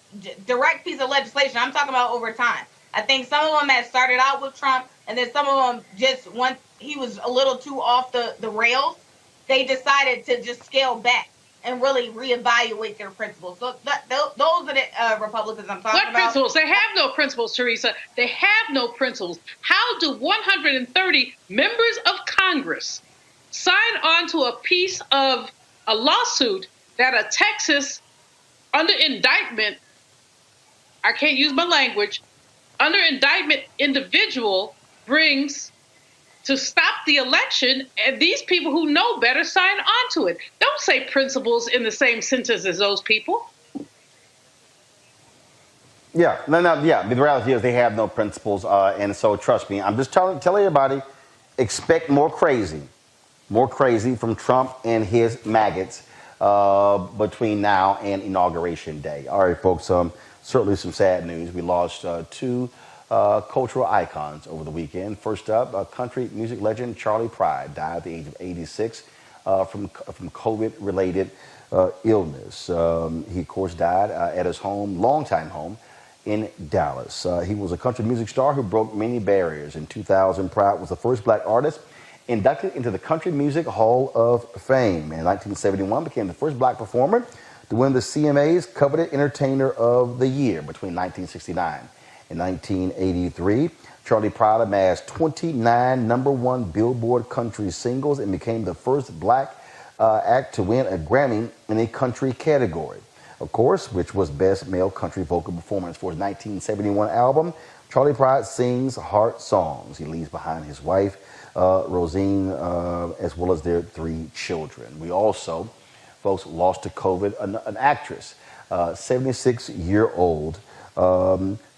direct piece of legislation. I'm talking about over time. I think some of them had started out with Trump, and then some of them just, once he was a little too off the rails, they decided to just scale back and really reevaluate their principles. So those are the Republicans I'm talking about. What principles? They have no principles, Teresa. They have no principles. How do 130 members of Congress sign on to a piece of a lawsuit that a Texas under indictment, I can't use my language, under indictment individual brings to stop the election, and these people who know better sign on to it? Don't say principles in the same sentence as those people. Yeah, the reality is they have no principles, and so trust me, I'm just telling everybody, expect more crazy from Trump and his maggots between now and Inauguration Day. All right, folks, certainly some sad news. We lost two cultural icons over the weekend. First up, country music legend Charlie Pride died at the age of 86 from COVID-related illness. He, of course, died at his home, longtime home, in Dallas. He was a country music star who broke many barriers. In 2000, Pride was the first black artist inducted into the Country Music Hall of Fame. In 1971, became the first black performer to win the CMA's Coveted Entertainer of the Year. Between 1969 and 1983, Charlie Pride amassed 29 #1 Billboard country singles and became the first black act to win a Grammy in a country category, of course, which was Best Male Country Vocal Performance. For his 1971 album, Charlie Pride sings heart songs. He leaves behind his wife, Rosine, as well as their 3 children. We also, folks, lost to COVID an actress, 76-year-old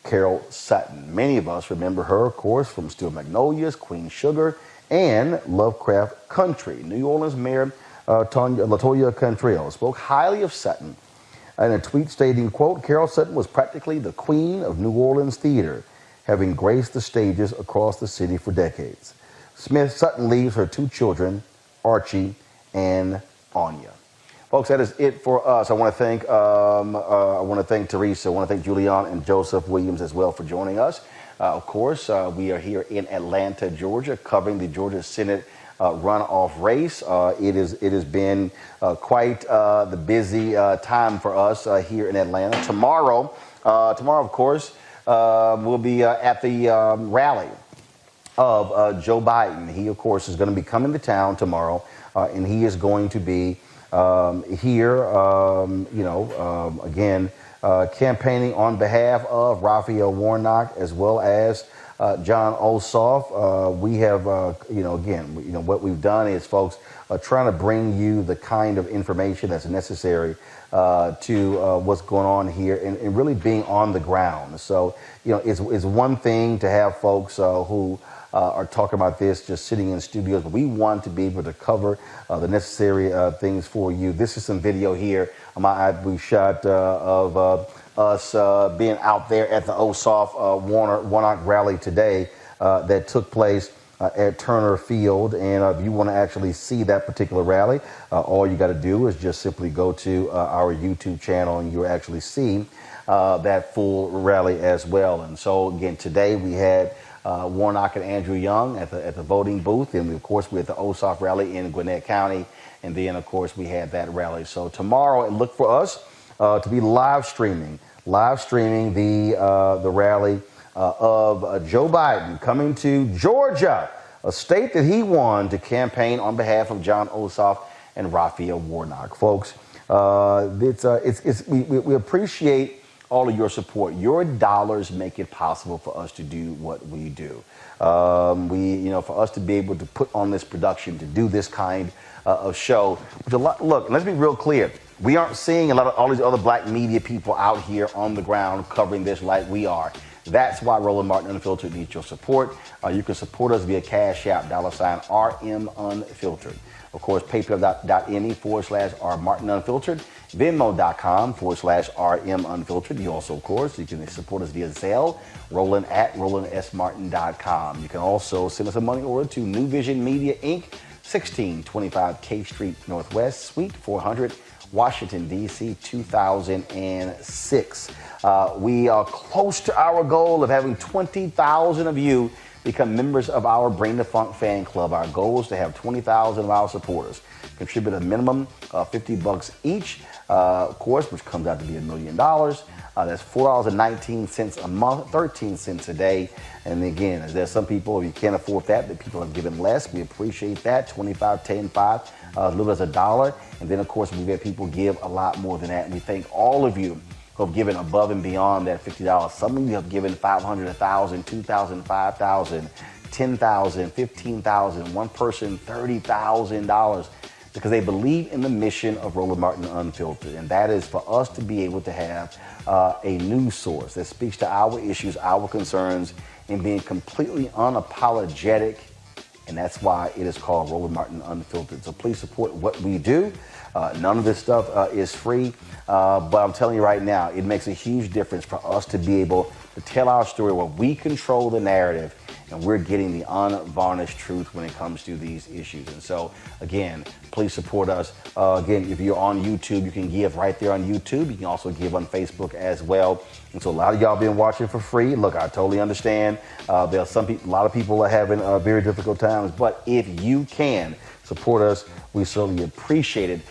Carol Sutton. Many of us remember her, of course, from Steel Magnolias, Queen Sugar, and Lovecraft Country. New Orleans Mayor LaToya Cantrell spoke highly of Sutton in a tweet stating, quote, "Carol Sutton was practically the queen of New Orleans theater, having graced the stages across the city for decades." Smith Sutton leaves her 2 children, Archie and Anya. Folks, that is it for us. I want to thank Teresa. I want to thank Julian and Joseph Williams as well for joining us. Of course, we are here in Atlanta, Georgia, covering the Georgia Senate runoff race. It has been quite the busy time for us here in Atlanta. Tomorrow, of course, we'll be at the rally of Joe Biden. He, of course, is going to be coming to town tomorrow, and he is going to be here, again, campaigning on behalf of Raphael Warnock as well as John Ossoff. We have, what we've done is, folks, trying to bring you the kind of information that's necessary to what's going on here and really being on the ground. So, it's one thing to have folks who are talking about this just sitting in studios, but we want to be able to cover the necessary things for you. This is some video here we shot of us being out there at the Ossoff Warnock rally today that took place at Turner Field. And if you want to actually see that particular rally, all you got to do is just simply go to our YouTube channel and you'll actually see that full rally as well. And so again, today we had Warnock and Andrew Young at the voting booth, and of course we had the Ossoff rally in Gwinnett County, and then of course we had that rally. So tomorrow, and look for us to be live streaming the rally of Joe Biden coming to Georgia, a state that he won, to campaign on behalf of John Ossoff and Raphael Warnock. Folks, we appreciate all of your support. Your dollars make it possible for us to do what we do. For us to be able to put on this production, to do this kind of show. Look, let's be real clear. We aren't seeing a lot of all these other black media people out here on the ground covering this like we are. That's why Roland Martin Unfiltered needs your support. You can support us via Cash App, $RM Unfiltered. Of course, paypal.me/R Martin Unfiltered, Venmo.com/RM Unfiltered. You also, of course, you can support us via Zelle, Roland at RolandSMartin.com. You can also send us a money order to New Vision Media, Inc., 1625 K Street Northwest, Suite 400, Washington, D.C., 2006. We are close to our goal of having 20,000 of you become members of our Bring the Funk fan club. Our goal is to have 20,000 of our supporters contribute a minimum of $50 each, of course, which comes out to be $1 million. That's $4.19 a month, 13 cents a day. And again, there's some people, if you can't afford that, but people have given less. We appreciate that. 25, 10, 5, as little as $1. And then, of course, we've had people give a lot more than that. And we thank all of you who have given above and beyond that $50. Some of you have given $500, $1,000, $2,000, $5,000, $10,000, $15,000, one person $30,000 because they believe in the mission of Roland Martin Unfiltered. And that is for us to be able to have a news source that speaks to our issues, our concerns, and being completely unapologetic. And that's why it is called Roland Martin Unfiltered. So please support what we do. None of this stuff is free, but I'm telling you right now, it makes a huge difference for us to be able to tell our story where we control the narrative and we're getting the unvarnished truth when it comes to these issues. And so, again, please support us. Again, if you're on YouTube, you can give right there on YouTube. You can also give on Facebook as well. And so a lot of y'all been watching for free. Look, I totally understand. There are some people, a lot of people are having very difficult times, but if you can support us, we certainly appreciate it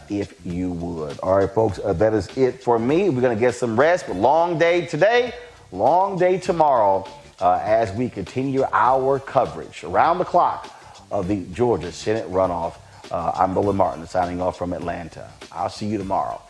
if you would. All right, folks, that is it for me. We're going to get some rest, but long day today, long day tomorrow as we continue our coverage around the clock of the Georgia Senate runoff. I'm Roland Martin signing off from Atlanta. I'll see you tomorrow.